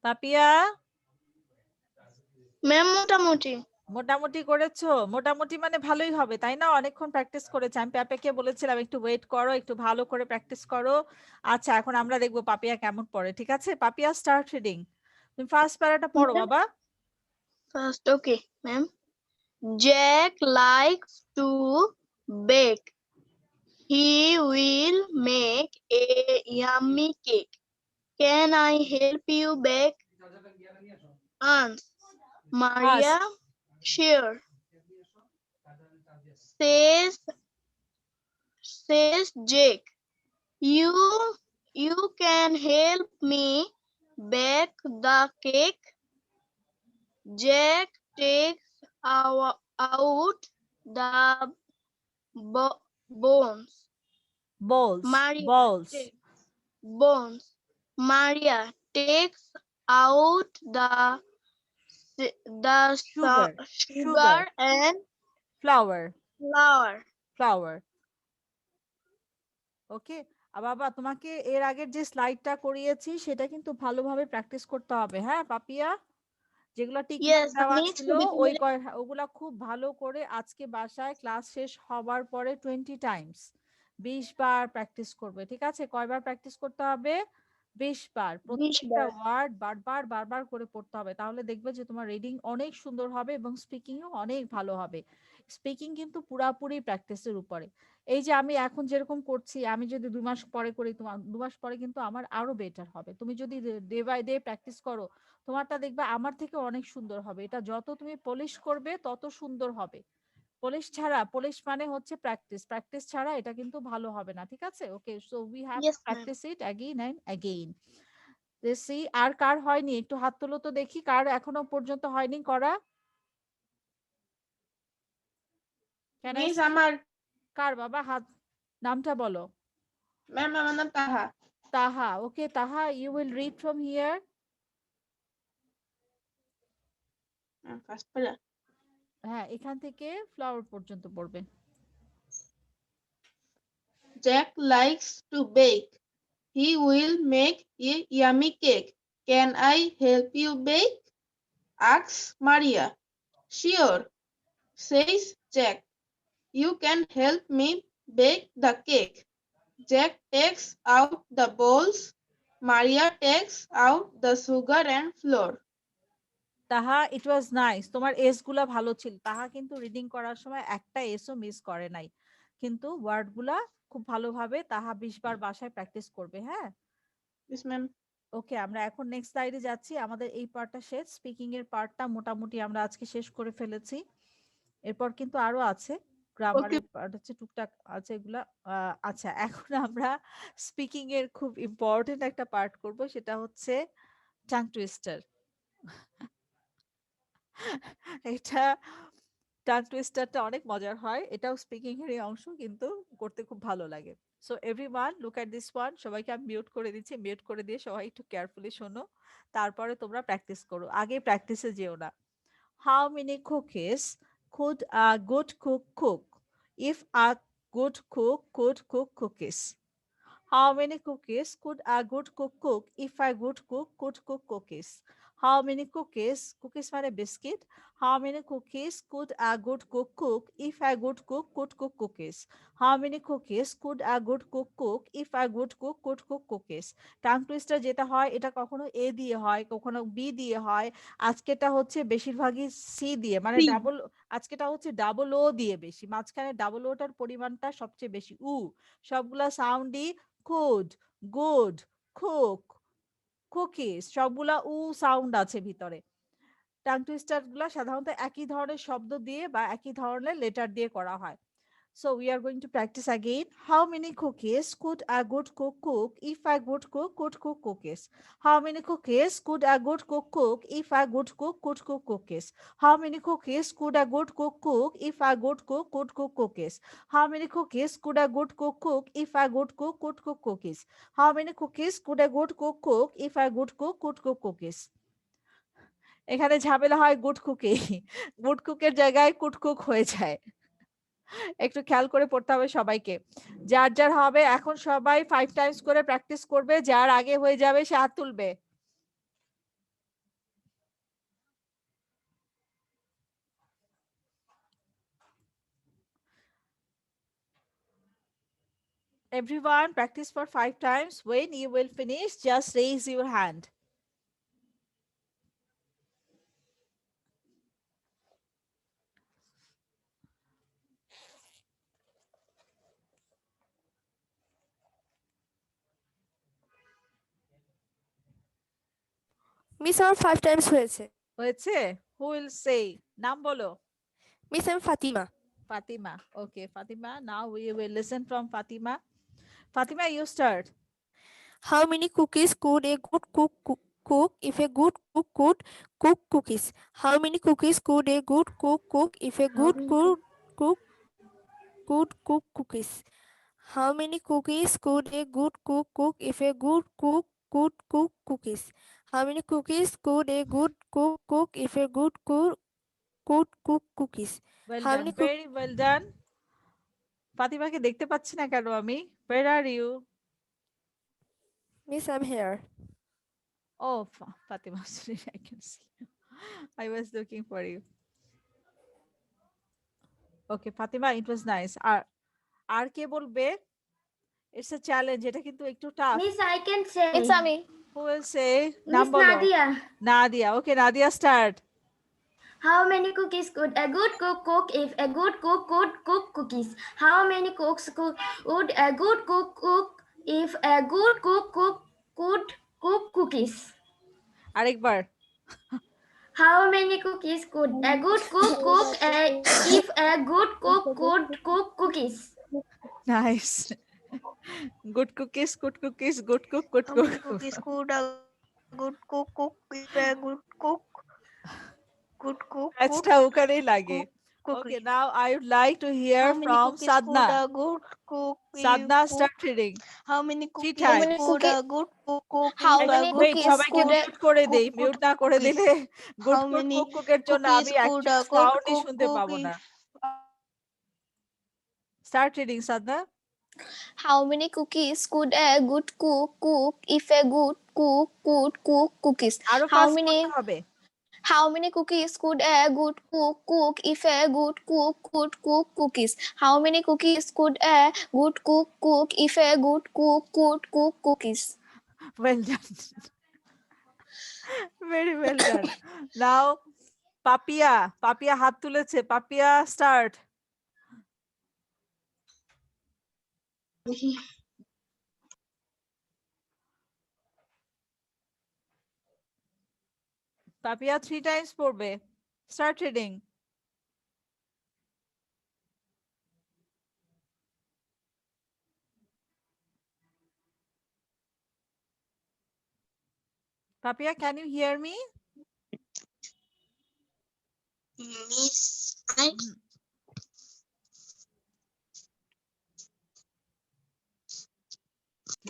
Papiya, ma'am মোটামুটি মোটামুটি করেছো? মোটামুটি মানে ভালোই হবে, তাই না? অনেকক্ষণ প্র্যাকটিস করেছে। আমি পাপিয়াকে বলেছিলাম একটু ওয়েট করো, একটু ভালো করে প্র্যাকটিস করো। আচ্ছা, এখন আমরা দেখবো পাপিয়া কেমন পড়ে, ঠিক আছে? Papia, start reading. তুমি ফার্স্ট প্যারাটা পড়ো বাবা। First okay ma'am. Jack likes to bake. He will make a yummy cake. Can I help you bake? Aunt Maria. Sure, says Jack. You can help me bake the cake. Jack takes out the bones. Balls, Maria balls. Bones. Maria takes out the sugar and flour. flour. ওকে, বাবা তোমাকে এর আগের যে স্লাইডটা করিয়েছি সেটা কিন্তু ভালোভাবে practice করতে হবে, হ্যাঁ পাপিয়া? যেগুলো টিক Yes, দেওয়া আমি ছিল ছবি ওই তুলে- ওগুলা খুব ভালো করে আজকে বাসায় ক্লাস শেষ হবার পরে 20 টাইমস 20 বার প্র্যাকটিস করবে, ঠিক আছে? কয়বার প্র্যাকটিস করতে হবে? 20 বার। 20 প্রত্যেকটা বার। ওয়ার্ড বারবার করে পড়তে হবে। তাহলে দেখবে যে তোমার রিডিং অনেক সুন্দর হবে এবং স্পিকিংও অনেক ভালো হবে। স্পিকিং কিন্তু পুরাপুরি প্র্যাকটিসের উপরে। এই যে আমি এখন যেরকম করছি, আমি যদি 2 মাস পরে করি, তোমার 2 মাস পরে কিন্তু আমার আরো বেটার হবে। তুমি যদি ডে বাই ডে প্র্যাকটিস করো, তোমারটা দেখবে আমার থেকে অনেক সুন্দর হবে। এটা যত তুমি পলিশ করবে তত সুন্দর হবে। পলিশ মানে হচ্ছে প্র্যাকটিস। প্র্যাকটিস ছাড়া এটা কিন্তু ভালো হবে না, ঠিক আছে? Okay, so we have to Yes, ma'am. Practice it again and again. Let's see, আর কার হয়নি একটু হাত তোলো তো দেখি, কার এখনো পর্যন্ত হয়নি করা? Can I Miss see? আমার কার বাবা হাত, নামটা বলো। ম্যাম আমার নাম তাহা। Taha, okay Taha, you will read from here. First পেলা হ্যাঁ, এখান থেকে ফ্লাওয়ার পর্যন্ত পড়বে। Jack likes to bake. He will make a yummy cake. Can I help you bake? Asks Maria. Sure, says Jack. You can help me bake the cake. Jack takes out the bowls. Maria takes out the sugar and flour. তাহা, ইট was nice. তোমার S গুলা ভালো ছিল। তাহা কিন্তু reading করার সময় একটা এসও মিস করে নাই, কিন্তু ওয়ার্ড গুলা খুব ভালোভাবে তাহা 20 বার বাসায় প্র্যাকটিস করবে। হ্যাঁ, Yes, ma'am. ওকে, আমরা এখন নেক্সট স্লাইডে যাচ্ছি। আমাদের এই পার্টটা শেষ, স্পিকিং এর পার্টটা মোটামুটি আমরা আজকে শেষ করে ফেলেছি। এরপর কিন্তু আরো আছে, গ্রামারের পার্ট হচ্ছে টুকটাক আছে এগুলা। আচ্ছা, এখন আমরা স্পিকিং এর খুব ইম্পর্টেন্ট একটা পার্ট করব, সেটা হচ্ছে টাং টুইস্টার। এটা টাং টুইস্টারটা অনেক মজার হয়, এটাও স্পিকিং এরই অংশ, কিন্তু করতে খুব ভালো লাগে। So everyone look at this one. সবাইকে আমি মিউট করে দিচ্ছি, মিউট করে দিয়ে সবাই একটু কেয়ারফুলি শোনো, তারপরে তোমরা প্র্যাকটিস করো। আগে প্র্যাকটিসে যেও না। How many cookies could a good cook cook if a good cook could cook cookies? How many cookies could a good cook cook if a good cook could cook cookies? How many cookies মানে biscuit. How many cookies could a good cook cook if a good cook could cook cookies? How many cookies could a good cook cook if a good cook could cook cookies? Tongue twister যেটা হয়, এটা কখনো এ দিয়ে হয়, কখনো B দিয়ে হয়। আজকেটা হচ্ছে বেশিরভাগই সি দিয়ে, মানে ডাবল, আজকেটা হচ্ছে ডাবল ও দিয়ে বেশি, মাঝখানে ডাবল ওটার পরিমাণটা সবচেয়ে বেশি। সবগুলা সাউন্ডই could, good, cook, cookies, সবগুলা সাউন্ড আছে ভিতরে। টাং টুইস্টার গুলা সাধারণত একই ধরনের শব্দ দিয়ে বা একই ধরনের লেটার দিয়ে করা হয়। So we are going to practice again. How many cookies could a good cook cook if a good cook could cook cookies? How many cookies could a good cook cook if a good cook could cook cookies? How many cookies could a good cook cook if a good cook could cook cookies? How many cookies could a good cook cook if a good cook could cook cookies? How many cookies could a good cook cook if a good cook could cook cookies? এখানে ঝামেলা হয় good কুকে, good কুকের জায়গায় could cook হয়ে যায়। একটু খেয়াল করে পড়তে হবে সবাইকে। যার যার হবে, এখন সবাই 5 টাইমস করে প্র্যাকটিস করবে, যার আগে হয়ে যাবে সে হাত তুলবে। Everyone practice for 5 times. When you will finish, just raise your hand. Miss আমার 5 টাইমস হয়েছে। হয়েছে? Who will say? নাম বলো। মিস আমি Fatima. Fatima. Okay, Fatima. Now we will listen from Fatima. Fatima, you start. How many cookies could a good cook if a good cook could cook cookies? How many cookies could a good cook if a good cook could cook cookies? How many cookies could a good cook if a good cook could cook cookies? How many cookies could a good cook if a good cook could cook cookies? Well How done, many very well done. ফাতিমাকে দেখতে পাচ্ছি না কেন আমি? Where are you? Miss, I'm here. Oh, Fatima, sorry, I can see you. I was looking for you. Okay, Fatima, it was nice. আর কে বলবে? It's a challenge. এটা কিন্তু একটু tough. Miss, I can say. It's Ami. Who will say? Miss নাম বলো। Nadia. Nadia. Okay, Nadia, start. How many cookies could a good cook cook if a good cook could cook cookies? How many cooks would a good cook cook if a good could cook cookies? আরেকবার। How many cookies could a good cook if a good cook could cook cookies? Nice. Good cookies, good cookies, good cook, good How cook. many cookies could a good cook cook if a good cook Extra ওখানেই লাগে. Okay, now I would like to hear How many from cookies Sadna. could a good cook Sadna, if start reading. How many Three cookies times. could a good cook How if a many good Wait, cookies সবাইকে could a mute করে দেই। cook mute না করে cookies? দিলে good How good many cook কুকের জন্য cookies আমি could actually a good সাউন্ডই cook শুনতে cook পাবো if না। Start reading Sadna. How many cookies could a good cook cook if a good cook could cook cookies? আরো How fast many করতে হবে। How many cookies could a good cook cook if a good cook could cook cookies? How many cookies could a good cook if a good cook could cook cookies? Well done. Very well done. Now Papiya, Papiya হাত তুলেছে। Papiya start. Papiya 3 Times পড়বে। Start reading. Papia, can you hear me? Miss,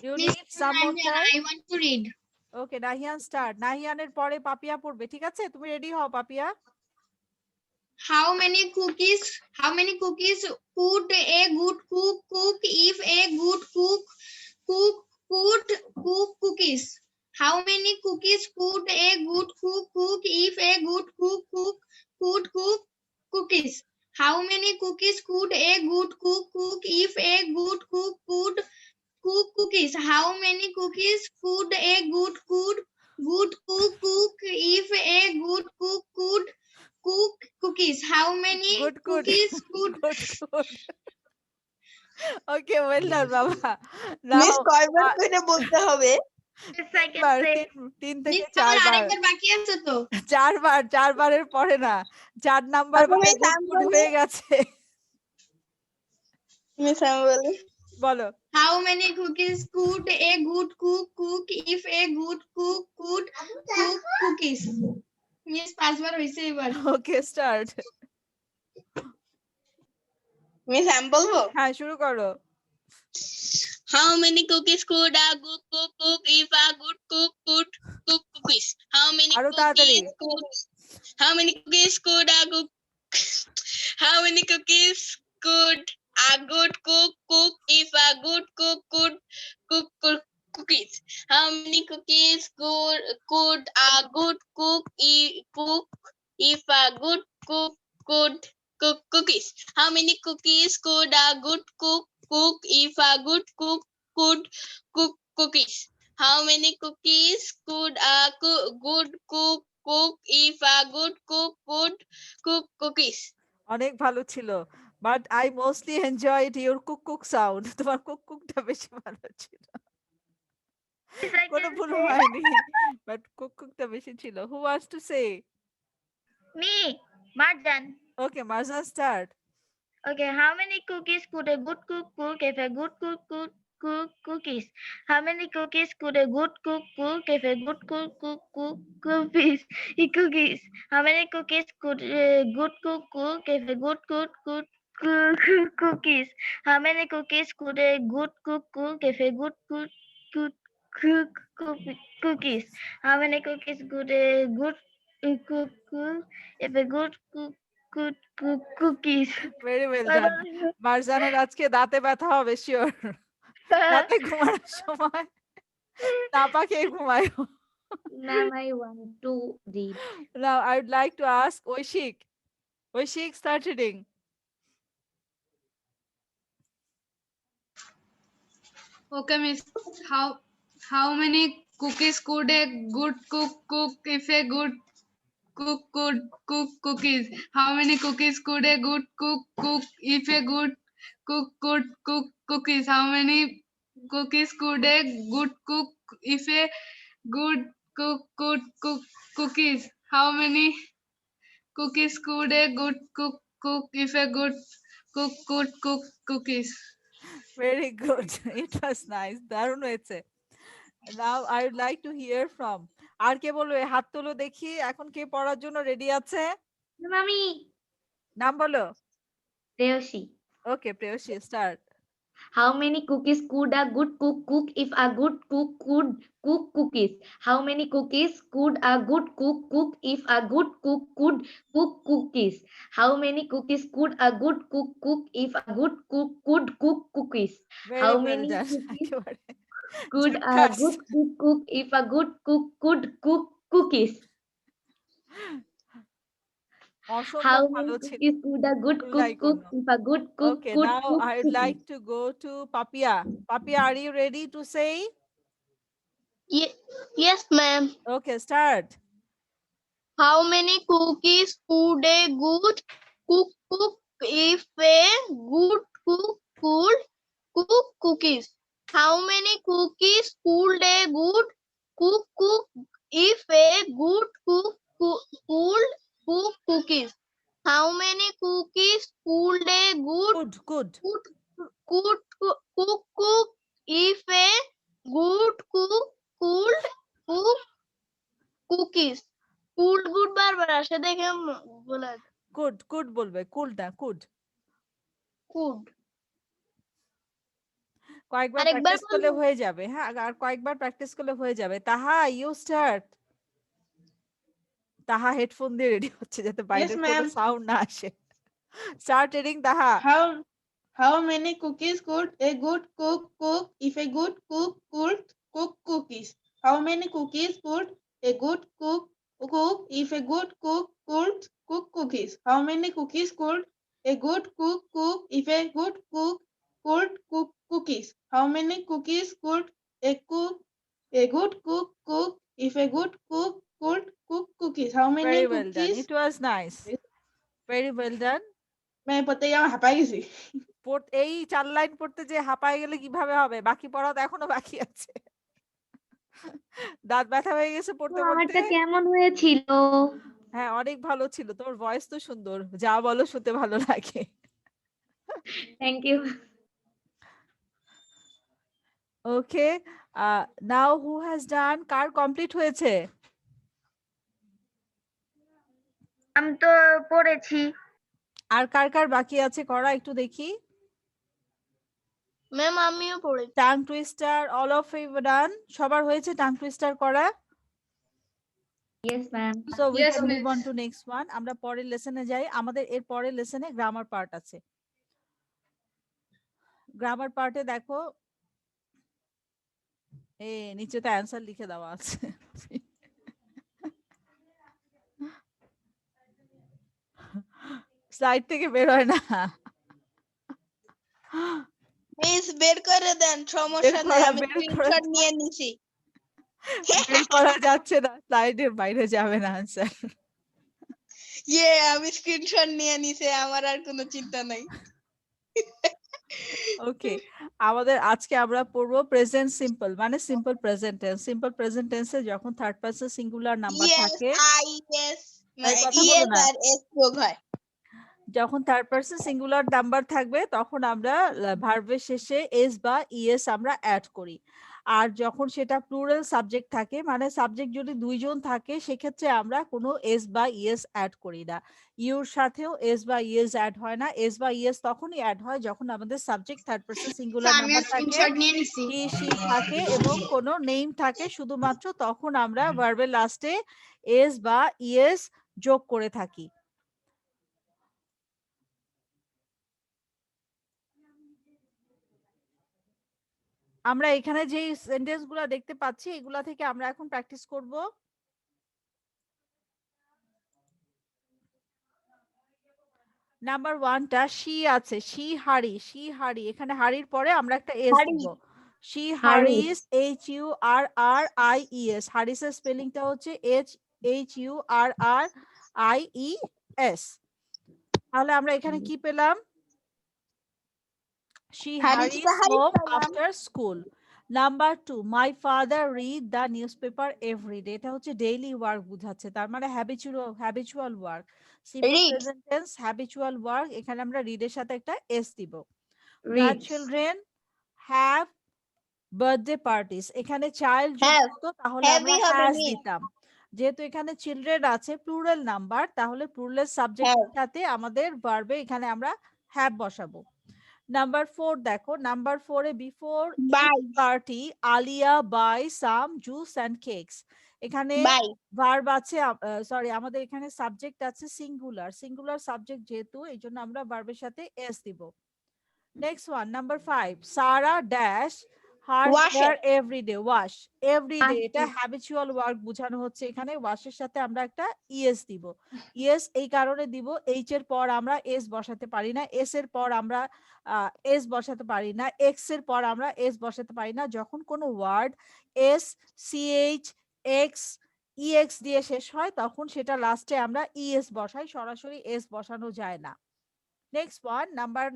Do you need some more time? I want to read. Okay, Nahiyan স্টার্ট। নাহিয়ানের পরে পাপিয়া পড়বে। ঠিক আছে? তুমি রেডি হও Papia. How many cookies could a good cook cook if a good cook could cook cookies? How many cookies could a good cook cook if a good cook could cook cookies? How many cookies could a good cook cook if a good cook could cook cookies? How many cookies could a good cook cook if a good cook could cook cookies? How many Good. cookies could Good. Okay, well done বাবা। Now miss কয়বার করে বলতে হবে? Yes, I can bar, say. 3 থেকে miss 4 আমার বার। আরেকবার বাকি আছে তো। 4 বার, 4 বারের পরে না। 4 নাম্বার তারপর বারে মিস গুড আমি গুড বলি? হয়ে গেছে। মিস আমি বলি? বলো। How many cookies could a good cook cook if a good cook could cook cookies? Miss 5 বার হইছে এবার। Okay start. মিস আমি বলবো? হ্যাঁ, শুরু করো। How many cookies could a good cook cook if a good cook could cook cookies? How many আরো তাড়াতাড়ি। How many cookies could a good How many cookies could a good cook cook if a good cook could cook cookies? How many cookies could a good cook cook if a good cook could cook cookies? How many cookies could a good cook cook if a good cook could cook cookies? How many cookies could a good cook cook if a good cook could cook cookies? অনেক ভালো ছিল। But I mostly enjoyed your cook sound. তোমার কুকটা বেশি ভালো ছিল। Yes, I কোনো can ভুল say. হয়নি। বাট কুকটা বেশি ছিল। Who wants to say? Me, Marjan. Okay, Marjan start. Okay, how many cookies could a good cook cook if a good cook could cook cookies? How many cookies could a good cook cook if a good cook cookies? Cookies. How many cookies could a good cook cook if a good cook cookies? How many cookies could a good cook cook if a good cook cookies? How many cookies could a good cook cook if a good cook cookies? Very well done. মারজানের আজকে দাঁতে ব্যথা হবে sure. রাতে ঘুমানোর সময় নাপা খেয়ে ঘুমায়। Ma'am, I want to read. Now I would like to ask Oishik. Oishik, start reading. Okay, Miss. How many cookies could a good cook if a good cook could cook cookies? How many cookies could a good cook if a good cook could cook cookies? How many cookies could a good cook if a good cook could cook cookies? How many cookies could a good cook if a good cook could cook cookies? Very good. It was nice. দারুণ হয়েছে। Now I would like to hear from আর কে বলবে? হাত তোলো দেখি এখন কে পড়ার জন্য ready আছে? মামি নাম বলো। প্রেয়সী okay Preyosi start. How many cookies could a good cook if a good cook could cook cookies? How many cookies could a good cook if a good cook could cook cookies? How many cookies could a good cook if a good cook could cook cookies? Very How well many done. cookies একেবারে could a ঝাক্কাস। good cook if a good cook could cook cookies? অসম্ভব How ভালো many ছিল। cookies could a good full cook icon. if a good cook Okay, could now cook I'd cookies? like to go to Papia. Papia, are you ready to say? Yes, ma'am. Okay, start. How many cookies could a good cook if a good cook could cook cookies? How many cookies could a good cook if a good could cook cookies? How many cookies could a good Good. cook if a good cook could cook cookies? Could good বারবার আসে দেখে বলে Good বলবে। Cool না could. could কয়েকবার আরেকবার practice করলে বলুন। হয়ে যাবে। হ্যাঁ, আর কয়েকবার প্র্যাকটিস করলে হয়ে যাবে। তাহা ইউ স্টার্ট। তাহা হেডফোন দিয়ে রেডি হচ্ছে যাতে Yes, বাইরের কোনো ma'am. সাউন্ড না আসে। স্টার্ট রিডিং তাহা। How many cookies could a good cook if a good cook could cook cookies? How many cookies could a good cook if a good cook could cook cookies? How many cookies could a good cook if a good cook could cook cookies? How many cookies could a good cook if a good cook could cook cookies? How many Very well done. cookies? It was nice. Very well done. मैं पता ही हाঁপাই গেছি। এই 4 line পড়তে যে হাঁপায় গেলে কিভাবে হবে? বাকি পড়া তো এখনো বাকি আছে। দাঁত ব্যথা হয়ে গেছে পড়তে পড়তে। আমারটা কেমন হয়েছিল? হ্যাঁ, অনেক ভালো ছিল। তোমার ভয়েস তো সুন্দর। যা বলো শুনতে ভালো লাগে। Thank you. Okay, now who has done? কার কমপ্লিট হয়েছে? আমি তো পড়েছি। আর কার বাকি আছে করা একটু দেখি। ম্যাম আমিও পড়েছি। Tongue twister all of you done? সবার হয়েছে টাং টুইস্টার করা? Yes, ma'am. So we Yes, can miss. move on to next one. আমরা পরের লেসনে যাই। আমাদের এর পরের লেসনে গ্রামার পার্ট আছে। গ্রামার পার্টে দেখো নিচে তো অ্যান্সার লিখে দেওয়া আছে। স্লাইড থেকে বের হয় না। মিস বের করে দেন, সমস্যা নাই, আমি স্ক্রিনশট নিয়ে নিছি। বের করা যাচ্ছে না, স্লাইডের বাইরে যাবে না অ্যান্সার। আমি স্ক্রিনশট নিয়ে নিছি, আমার আর কোনো চিন্তা নাই। ওকে, আমাদের আজকে আমরা পড়বো প্রেজেন্ট সিম্পল, মানে simple present tense. Simple present টেন্সে যখন থার্ড পারসন সিঙ্গুলার নাম্বার থাকে, কথা বলো না। যখন থার্ড পারসন সিঙ্গুলার নাম্বার থাকবে তখন আমরা ভার্বের শেষে এস বা ইএস আমরা অ্যাড করি। আর যখন সেটা প্লুরাল সাবজেক্ট থাকে, মানে সাবজেক্ট যদি দুইজন থাকে, সেক্ষেত্রে আমরা কোনো এস বা ইএস অ্যাড করি না। ইউর সাথেও এস বা ইএস অ্যাড হয় না। এস বা ইএস তখনই অ্যাড হয় যখন আমাদের subject third person singular number থাকে, হি শি থাকে এবং কোনো নেম থাকে শুধুমাত্র, তখন আমরা ভার্বের লাস্টে এস বা ইএস যোগ করে থাকি। আমরা এখানে যে সেন্টেন্স গুলা দেখতে পাচ্ছি এগুলা থেকে আমরা এখন প্র্যাকটিস করব। নাম্বার 1টা শি আছে, শি হাড়ি, শি হাড়ি। এখানে হাড়ির পরে আমরা একটা এস দিব। She hurries, HURRIES, হারিসের স্পেলিংটা হচ্ছে HURRIES। তাহলে আমরা এখানে কি পেলাম? She hurries home after school. Number 2, my father read the newspaper every day. এটা হচ্ছে ডেইলি ওয়ার্ক বোঝাচ্ছে, তার মানে habitual work. Simple Read. Present tense habitual work, এখানে আমরা রিড এর সাথে একটা এস দিব। The Reads. children have birthday parties, এখানে চাইল্ড যদি Have. হতো তাহলে Have আমরা ই হবে, হ্যাজ need. দিতাম। যেহেতু এখানে চিলড্রেন আছে প্লুরাল নাম্বার, তাহলে প্লুরাল সাবজেক্টের সাথে আমাদের ভার্বে এখানে আমরা হ্যাভ বসাবো। নাম্বার 4 দেখো, number 4 A before Buys. Party Aliya buy some juice and cakes, এখানে Buy. ভার্ব আছে, সরি আমাদের এখানে সাবজেক্ট আছে সিঙ্গুলার সাবজেক্ট যেহেতু এই জন্য আমরা ভার্বের সাথে এস দিব। Next one number 5, Sara dash her Wash hair every day, wash every day, এটা Wash. হ্যাবিচুয়াল ওয়ার্ক বোঝানো হচ্ছে, এখানে ওয়াশের সাথে আমরা একটা ইএস দিব। ইএস এই কারণে দিব, এইচ এর পর আমরা এস বসাতে পারি না, এস এর পর আমরা এস বসাতে পারি না, এক্স এর পর আমরা এস বসাতে পারি না। যখন কোনো word S CH X E X দিয়ে শেষ হয় তখন সেটা লাস্টে আমরা ইএস বসাই, সরাসরি এস বসানো যায় না। Next one number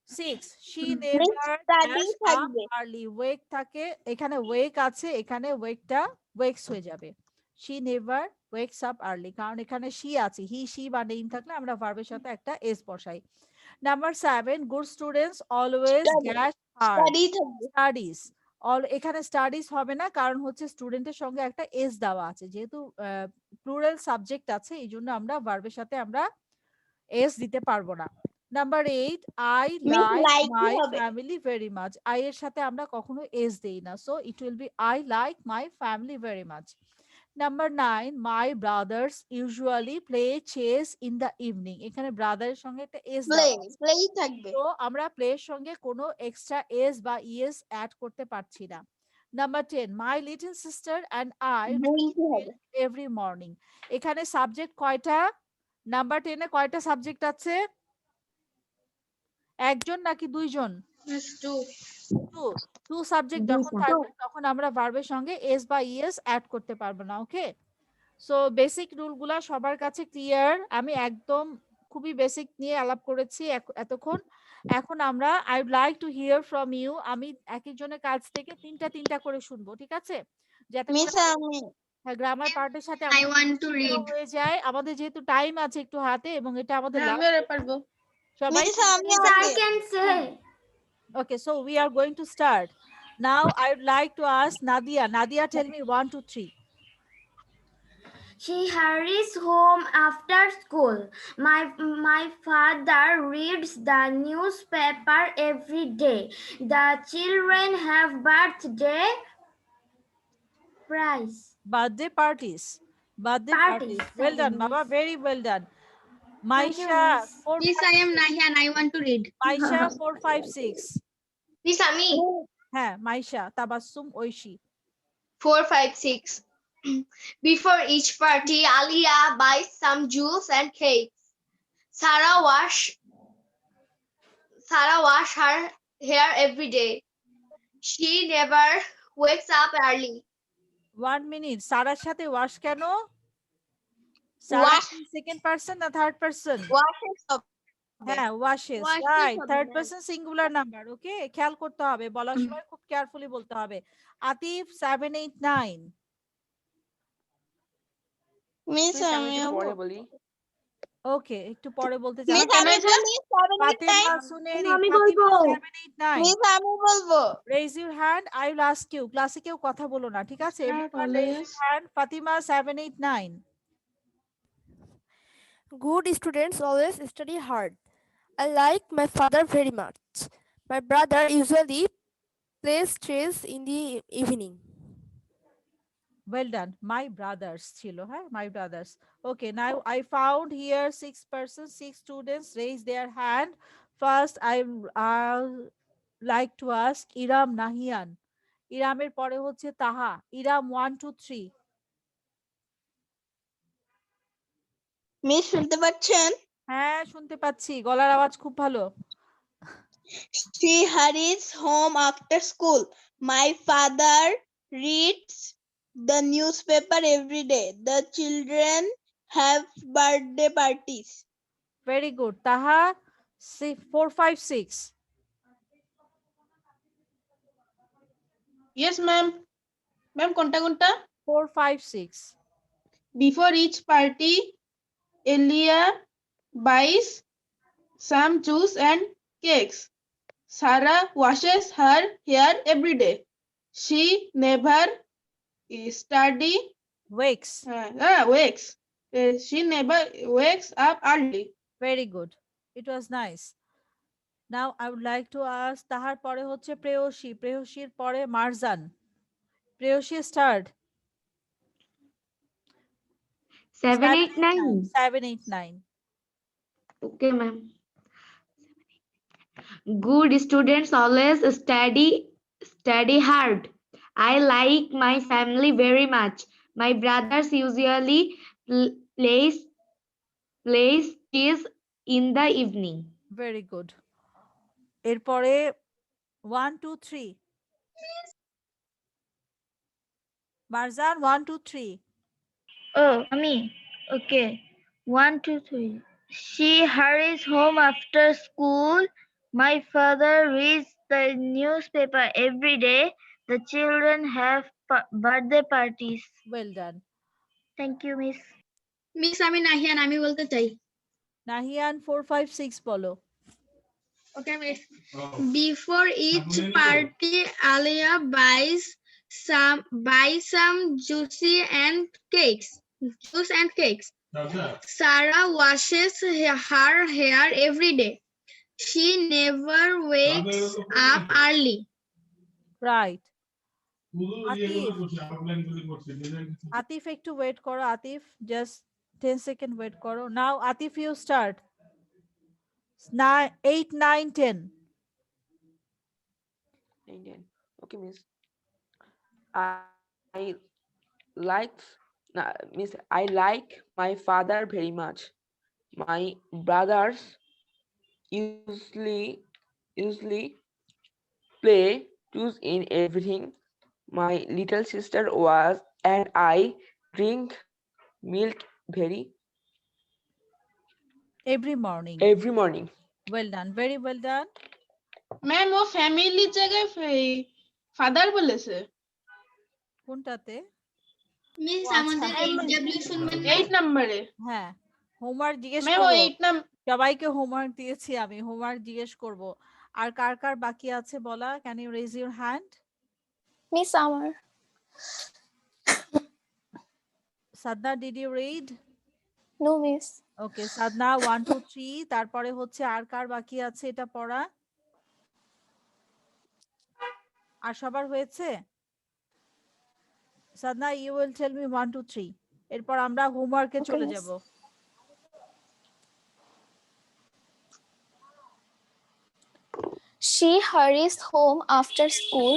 6, she never study gets up থাকবে। early, wake থাকে, এখানে wake আছে, এখানে wakeটা wakes হয়ে যাবে। she never wakes up early, কারণ এখানে she আছে, he she বা নেম থাকলে আমরা ভার্বের সাথে একটা s বসাই। Number 7, good students always Study. get hard Study থাকবে। studies, এখানে স্টাডিজ হবে না, কারণ হচ্ছে স্টুডেন্টের সঙ্গে একটা এস দেওয়া আছে, যেহেতু প্লুরাল সাবজেক্ট আছে এই জন্য আমরা ভার্বের সাথে আমরা এস দিতে পারবো না। Number 8, I Miss like like my হবে। family very much, I এর সাথে আমরা কখনো এস দেই না, so it will be I like my family very much. Number 9, my brothers usually play chess in the evening, এখানে ব্রাদারের সঙ্গে একটা এস Play. দেওয়া আছে, Play থাকবে। তো আমরা প্লে এর সঙ্গে কোনো এক্সট্রা এস বা ইএস অ্যাড করতে পারছি না। Number 10, my little sister and I Drink হবে। every morning, এখানে সাবজেক্ট কয়টা? নাম্বার 10 এ কয়টা সাবজেক্ট আছে? একজন নাকি দুইজন? টু সাবজেক্ট যখন থাকবে তখন আমরা ভার্বের সঙ্গে এস বা ইএস অ্যাড করতে পারবো না। ওকে, সো বেসিক রুলগুলা সবার কাছে ক্লিয়ার? আমি একদম খুবই বেসিক নিয়ে আলাপ করেছি এতক্ষণ। এখন আমরা I would like to hear from you, আমি এক একজনের কাছ থেকে তিনটা করে শুনবো, ঠিক আছে? যাতে মিস আমি গ্রামার পার্টের সাথে I want to read. হয়ে যায়, আমাদের যেহেতু টাইম আছে একটু হাতে এবং এটা আমাদের আমি last, আর পারবো। সবাই মিস আমি Miss, I can say. okay, so we are going to start now. I would like to ask Nadia, tell me 1 2 3. She hurries home after school. My father reads the newspaper every day. The children have birthday Birthday parties. Well done, Miss. Baba, very well done. Thank you, Maisha, Miss. 4 Miss, I am Nahian. I want to read. Maisha 4 5 6. Miss আমি হ্যাঁ, Maisha, Tabassum, Oishi. 4 5 6. Before each party, Alia buys some juice and cakes. Sarah wash her hair every day. She never wakes up early. 1 minute. সারার সাথে wash কেন? Sara Wash. Second person না third person? washes হবে। হ্যাঁ, washes, Washes right, হবে, third ma'am. Person singular number. Okay, খেয়াল করতে হবে, বলার সময় খুব কেয়ারফুলি বলতে হবে। আতিফ 7 8 9. মিস মিস আমি আমি একটু পরে বলি। ওকে, একটু পরে বলতে চাই। মিস আমি বলি 7 8 ফাতিমা 9 সুনেরি, আমি ফাতিমা বলবো। 7 8 9. মিস আমি বলবো। Raise your hand, I will ask you. ক্লাসে কেউ কথা বলো না, ঠিক আছে? Everyone raise your hand. Fatima 7 8 9. Good students always study hard. I like my father very much. My brother usually plays chess in the evening. Well done. My brothers ছিল, হ্যাঁ, my brothers. Okay, now I found here 6 persons, 6 students raise their hand. First, I like to ask Iram Nahian. ইরামের পরে হচ্ছে তাহা। ইরাম 1 2 3. Miss শুনতে পাচ্ছেন? হ্যাঁ, শুনতে পাচ্ছি, গলার আওয়াজ খুব ভালো। She hurries home after school. My father reads the newspaper every day. The children have birthday parties. Very good. Taha, 4, 5, 6. Yes, ma'am. Ma'am, konta konta? 4, 5, 6. Before each party, Elia buys some juice and cakes. Sarah washes her hair every day. She never study Wakes. wakes. She never wakes up early. Very good. It was nice. Now I would like to ask তাহার পরে হচ্ছে প্রেয়সী, প্রেয়সীর পরে Marjan. প্রেয়সী start. 7, 8, 9. 7, 8, 9. Okay, ma'am. Good students always study hard. I like my family very much. My brothers usually plays chess in the evening. Very good. এরপরে 1, 2, 3. Marjan 1, 2, 3. Oh, me. Okay. 1, 2, 3. She hurries home after school. My father reads the newspaper every day. The children have birthday parties. Well done. Thank you, Miss. Miss আমি নাহিয়ান, আমি বলতে চাই। নাহিয়ান 4, 5, 6 বলো। Okay, miss. Before each party, Alia buys some juice and cakes. Sarah washes her hair every day. She never wakes up early. Right. Atif একটু wait করো। Atif just 10 second wait করো। নাও Atif you start. 8, 9, 10. 9, 10. Okay, miss. I like my father very much. My brothers usually play chess in everything. My little sister and I drink milk every morning. Well done, very well done. Ma'am ও ফ্যামিলির জায়গায় father বলেছে। কোনটাতে? Miss আমাদের interview শুনবেন 8 নম্বরে। হ্যাঁ, homework জিজ্ঞেস ম্যাম করব। ও 8 নাম্বার সবাইকে হোমওয়ার্ক দিয়েছি আমি, হোমওয়ার্ক জিজ্ঞেস করব। আর কার কার বাকি আছে বলা? Can you raise your hand? Miss Amar. Sadna, did you read? No, miss. Okay, Sadna 1, 2, 3। তারপরে হচ্ছে আর কার বাকি আছে এটা পড়া? আর সবার হয়েছে? সাদনা, ইউ উইল টেল মি 1, 2, 3। এরপর আমরা হোমওয়ার্কে চলে যাব। She hurries home after school.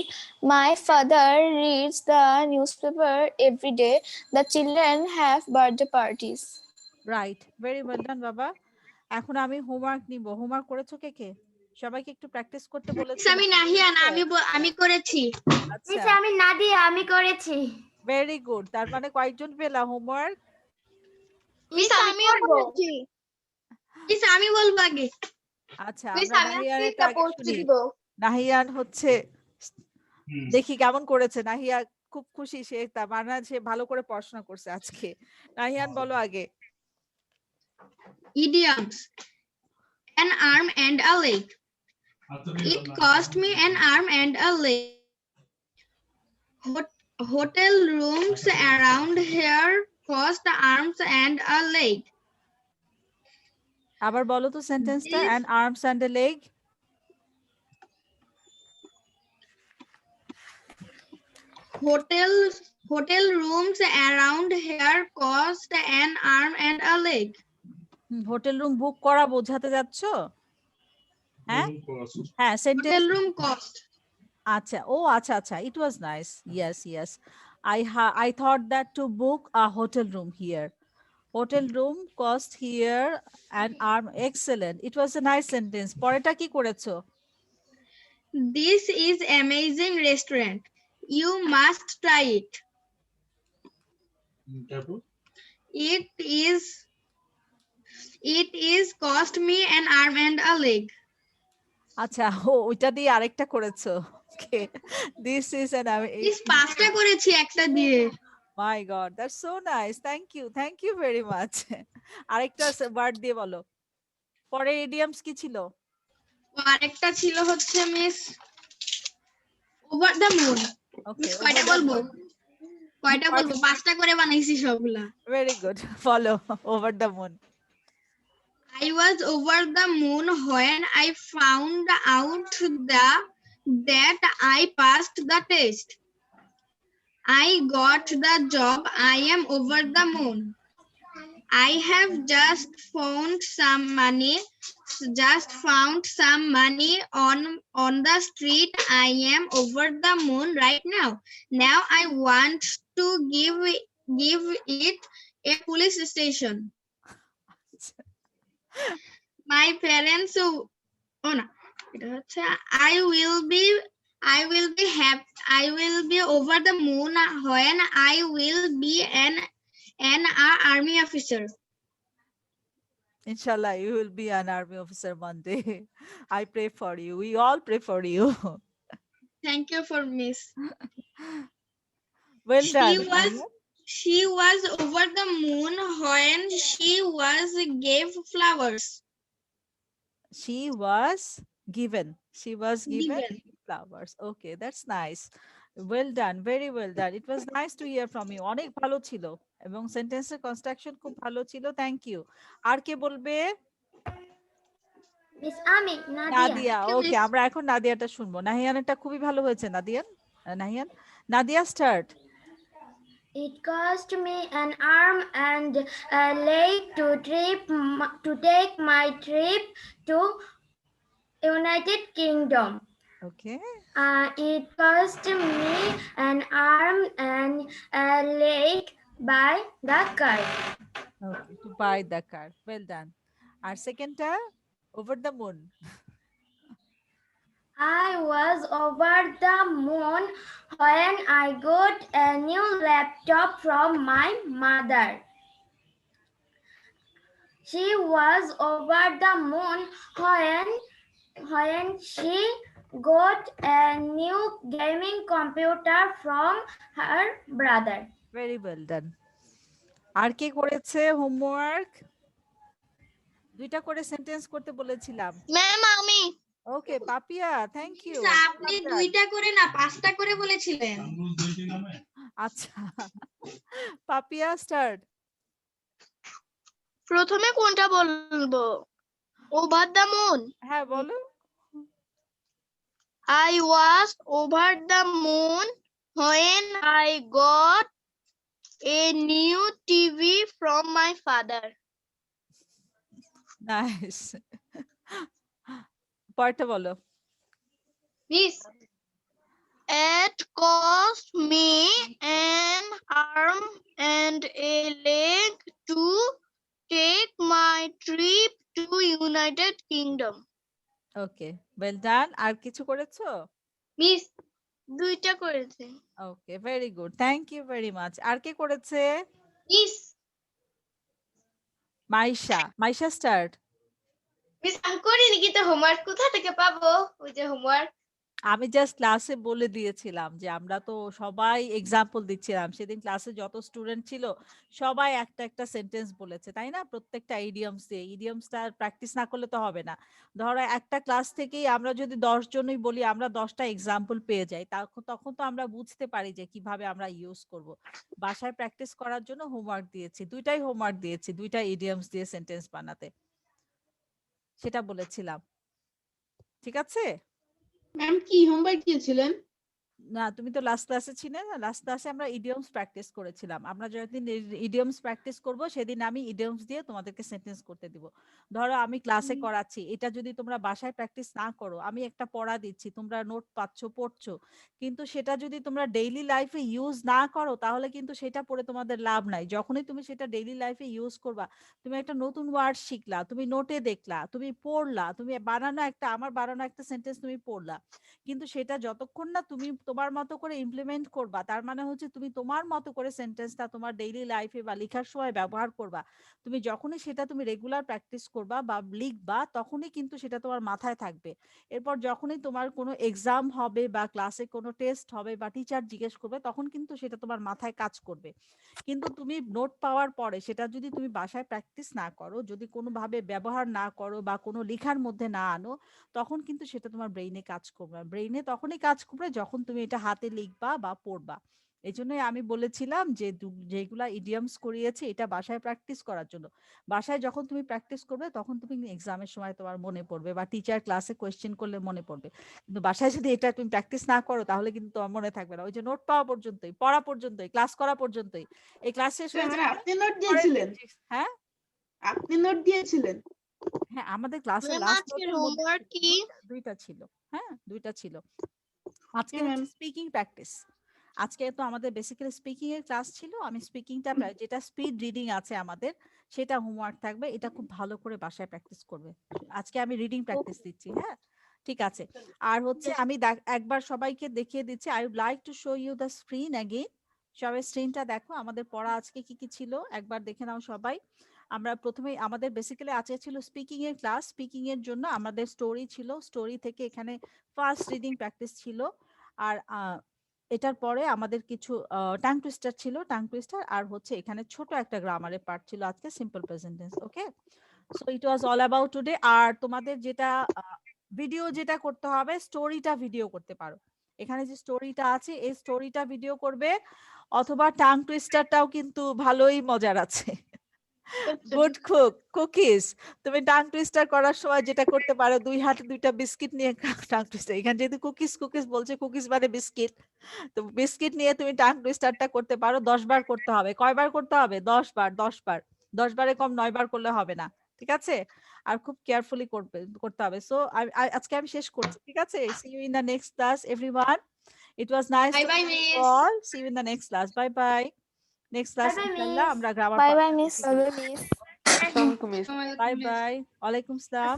My father reads the newspaper every day. The children have birthday parties. Right, very well done বাবা। এখন আমি হোমওয়ার্ক নিব। হোমওয়ার্ক করেছো কে কে? সবাইকে একটু প্র্যাকটিস করতে বলেছি। আমি নাহিয়ান, আমি করেছি। মিস আমি নাদিয়া, আমি করেছি। Very good. তার মানে কয়েকজন পেলা হোমওয়ার্ক? মিস আমিও করেছি। মিস আমি বলবো আগে। আচ্ছা, আমরা নাহিয়ানের আগে শুনি। নাহিয়ান হচ্ছে দেখি কেমন করেছে। নাহিয়া খুব খুশি, সে তার মানে সে ভালো করে পড়াশোনা করছে আজকে। নাহিয়ান বলো আগে। Idioms. An arm and a leg. It cost me an arm and a leg. Hotel rooms around here cost arms and a leg. আবার বলো তো সেন্টেন্সটা, an arms and a leg. Hotel rooms around here cost an arm and a leg. Hotel room book করা বোঝাতে যাচ্ছ? হ্যাঁ হ্যাঁ, sentence hotel room cost. আচ্ছা, ও আচ্ছা আচ্ছা, it was nice. Yes, I thought that to book a hotel room here. Hotel room cost here an arm. Excellent, it was a nice sentence. পরেটা কি করেছো? This is amazing restaurant. You must try it. It is cost me an arm and a leg. আচ্ছা, ওইটা দিয়ে আরেকটা করেছো। Okay, this is an This পাঁচটা করেছি একটা দিয়ে। My god, that's so nice. Thank you very much. আরেকটা ওয়ার্ড দিয়ে বলো। পরে ইডিয়মস কি ছিল? আরেকটা ছিল হচ্ছে Miss over the moon. Okay, কয়টা বলবো? পাঁচটা করে বানাইছি সবগুলা। Very good, follow over the moon. I was over the moon when I found out that I passed the test. I got the job. I am over the moon. I have just found some money on the street. I am over the moon right now. Now I want to give it a police station. My parents, I will be over the moon when I will be an army officer. Inshallah, you will be an army officer one day. I pray for you. We all pray for you. Thank you for miss. Well done. She was over the moon when she was gave flowers. She was given flowers. Okay, that's nice. Well done, very well done. It was nice to hear from you. অনেক ভালো ছিল এবং সেন্টেন্সের construction খুব ভালো ছিল। Thank you. আর কে বলবে? Miss আমি নাদিয়া। ওকে, আমরা এখন নাদিয়াটা শুনবো। নাহিয়ানটা খুবই ভালো হয়েছে। Nadia start. It cost me an arm and a leg to take my trip to United Kingdom. Okay. It cost me an arm and a leg by the car. Okay, to buy the car. Well done. Our second time, over the moon. I was over the moon when I got a new laptop from my mother. She was over the moon when she got a new gaming computer from her brother. Very well done. আর কে করেছে homework? দুইটা করে sentence করতে বলেছিলাম। Ma'am আমি। ওকে Papiya, thank you. আপনি দুইটা করে না পাঁচটা করে বলেছিলেন। আচ্ছা, পাপিয়া স্টার্ট। প্রথমে কোনটা বলবো? Over the moon. হ্যাঁ বলো। I was over the moon when I got a new TV from my father. Nice. পরেরটা বলো। Miss, it cost me an arm and a leg to take my trip to United Kingdom. Okay, well done. আর কিছু করেছো? Miss দুইটা করেছে। Okay, very good, thank you very much. আর কে করেছে? Miss Maisha start. মিস আমি করিনি, কিন্তু হোমওয়ার্ক কোথা থেকে পাবো? ওই যে হোমওয়ার্ক আমি জাস্ট ক্লাসে বলে দিয়েছিলাম যে আমরা তো সবাই এক্সাম্পল দিচ্ছিলাম। সেদিন ক্লাসে যত স্টুডেন্ট ছিল সবাই একটা একটা সেন্টেন্স বলেছে, তাই না? প্রত্যেকটা ইডিয়মস দিয়ে। ইডিয়মসটা প্র্যাকটিস না করলে তো হবে না। ধরো একটা ক্লাস থেকেই আমরা যদি 10 জনই বলি, আমরা 10টা এক্সাম্পল পেয়ে যাই, তখন তো আমরা বুঝতে পারি যে কিভাবে আমরা ইউজ করব। বাসায় প্র্যাকটিস করার জন্য হোমওয়ার্ক দিয়েছি, দুইটাই হোমওয়ার্ক দিয়েছি, দুইটা ইডিয়মস দিয়ে সেন্টেন্স বানাতে, সেটা বলেছিলাম। ঠিক আছে ম্যাম কি হোমওয়ার্ক দিয়েছিলেন? না, তুমি তো লাস্ট ক্লাসে ছিলে না। লাস্ট ক্লাসে আমরা ইডিয়মস প্র্যাকটিস করেছিলাম। আমরা যেদিন ইডিয়মস প্র্যাকটিস করব সেদিন আমি ইডিয়মস দিয়ে তোমাদেরকে সেন্টেন্স করতে দিব। ধরো আমি ক্লাসে করাচ্ছি, এটা যদি তোমরা বাসায় প্র্যাকটিস না করো, আমি একটা পড়া দিচ্ছি, তোমরা নোট পাচ্ছো, পড়ছো, কিন্তু সেটা যদি তোমরা ডেইলি লাইফে ইউজ না করো তাহলে কিন্তু সেটা পড়ে তোমাদের লাভ নাই। যখনই তুমি সেটা ডেইলি লাইফে ইউজ করবা, তুমি একটা নতুন ওয়ার্ড শিখলা, তুমি নোটে দেখলা, তুমি পড়লা, তুমি আমার বানানো একটা সেন্টেন্স তুমি পড়লা, কিন্তু সেটা যতক্ষণ না তুমি তোমার মতো করে ইমপ্লিমেন্ট করবা, তার মানে হচ্ছে তুমি তোমার মতো করে সেন্টেন্সটা তোমার ডেইলি লাইফে বা লেখার সময় ব্যবহার করবা। তুমি যখনই সেটা তুমি রেগুলার প্র্যাকটিস করবা বা লিখবা, তখনই কিন্তু সেটা তোমার মাথায় থাকবে। এরপর যখনই তোমার কোনো এক্সাম হবে বা ক্লাসে কোনো টেস্ট হবে বা টিচার জিজ্ঞেস করবে, তখন কিন্তু সেটা তোমার মাথায় কাজ করবে। কিন্তু তুমি নোট পাওয়ার পরে সেটা যদি তুমি বাসায় প্র্যাকটিস না করো, যদি কোনোভাবে ব্যবহার না করো বা কোনো লেখার মধ্যে না আনো, তখন কিন্তু সেটা তোমার ব্রেইনে কাজ করবে না। ব্রেইনে তখনই কাজ করবে যখন তুমি এটা হাতে লিখবা বা পড়বা। এজন্যই আমি বলেছিলাম যে যেগুলা ইডিয়মস করিয়েছি এটা বাসায় প্র্যাকটিস করার জন্য। বাসায় যখন তুমি প্র্যাকটিস করবে তখন তুমি এক্সামের সময় তোমার মনে পড়বে বা টিচার ক্লাসে কোয়েশ্চেন করলে মনে পড়বে। কিন্তু বাসায় যদি এটা তুমি প্র্যাকটিস না করো তাহলে কিন্তু তোমার মনে থাকবে না। ওই যে নোট পাওয়া পর্যন্তই, পড়া পর্যন্তই, ক্লাস করা পর্যন্তই। এই ক্লাস শেষ হয়ে মানে যাবে, আপনি নোট পরের দিয়েছিলেন? হ্যাঁ আপনি নোট দিয়েছিলেন? হ্যাঁ, আমাদের ক্লাসে ম্যাম লাস্ট আজকের নোটের মধ্যে হোমওয়ার্ক কি? দুইটা ছিল। হ্যাঁ, দুইটা ছিল। আজকে ম্যাম হচ্ছে স্পিকিং প্র্যাকটিস। আজকে তো আমাদের বেসিক্যালি স্পিকিং এর ক্লাস ছিল। আমি স্পিকিংটা যেটা স্পিড রিডিং আছে আমাদের, সেটা হোমওয়ার্ক থাকবে। এটা খুব ভালো করে বাসায় প্র্যাকটিস করবে। আজকে আমি রিডিং প্র্যাকটিস দিচ্ছি। হ্যাঁ, ঠিক আছে। আর হচ্ছে আমি একবার সবাইকে দেখিয়ে দিচ্ছি। I would like to show you the screen again. সবাই স্ক্রিনটা দেখো। আমাদের পড়া আজকে কি কি ছিল একবার দেখে নাও সবাই। আমরা প্রথমেই আমাদের বেসিক্যালি আজকে ছিল স্পিকিং এর ক্লাস। স্পিকিং এর জন্য আমাদের স্টোরি ছিল। স্টোরি থেকে এখানে ফার্স্ট রিডিং প্র্যাকটিস ছিল। আর এটার পরে আমাদের কিছু টাং টুইস্টার ছিল, টাং টুইস্টার, আর হচ্ছে এখানে ছোট একটা গ্রামারের পার্ট ছিল আজকে, simple present tense. Okay, so it was all about today. আর তোমাদের যেটা ভিডিও যেটা করতে হবে, স্টোরিটা ভিডিও করতে পারো। এখানে যে স্টোরিটা আছে এই স্টোরিটা ভিডিও করবে, অথবা টাং টুইস্টারটাও কিন্তু ভালোই মজার আছে। গুড কুকিজ, তুমি টাং টুইস্টার করার সময় যেটা করতে পারো, দুই হাতে দুইটা বিস্কিট নিয়ে টাং টুইস্টার, এখানে যেহেতু কুকিজ কুকিজ বলছে, কুকিজ মানে বিস্কিট, তো বিস্কিট নিয়ে তুমি টাং টুইস্টারটা করতে পারো। 10 বার করতে হবে। কয়বার করতে হবে? 10 বার। 10 বার, 10 বারে কম 9 বার করলে হবে না। ঠিক আছে? আর খুব কেয়ারফুলি করতে হবে। সো আজকে আমি শেষ করছি। ঠিক আছে? See you in the next class everyone. It was nice bye to bye meet you miss. All. See you in the next class. Bye bye. Next class Bye bye, ইনশাআল্লাহ Miss. আমরা grammar Bye part bye, miss. Assalamualaikum, miss. Bye bye. ওয়ালাইকুম আসসালাম।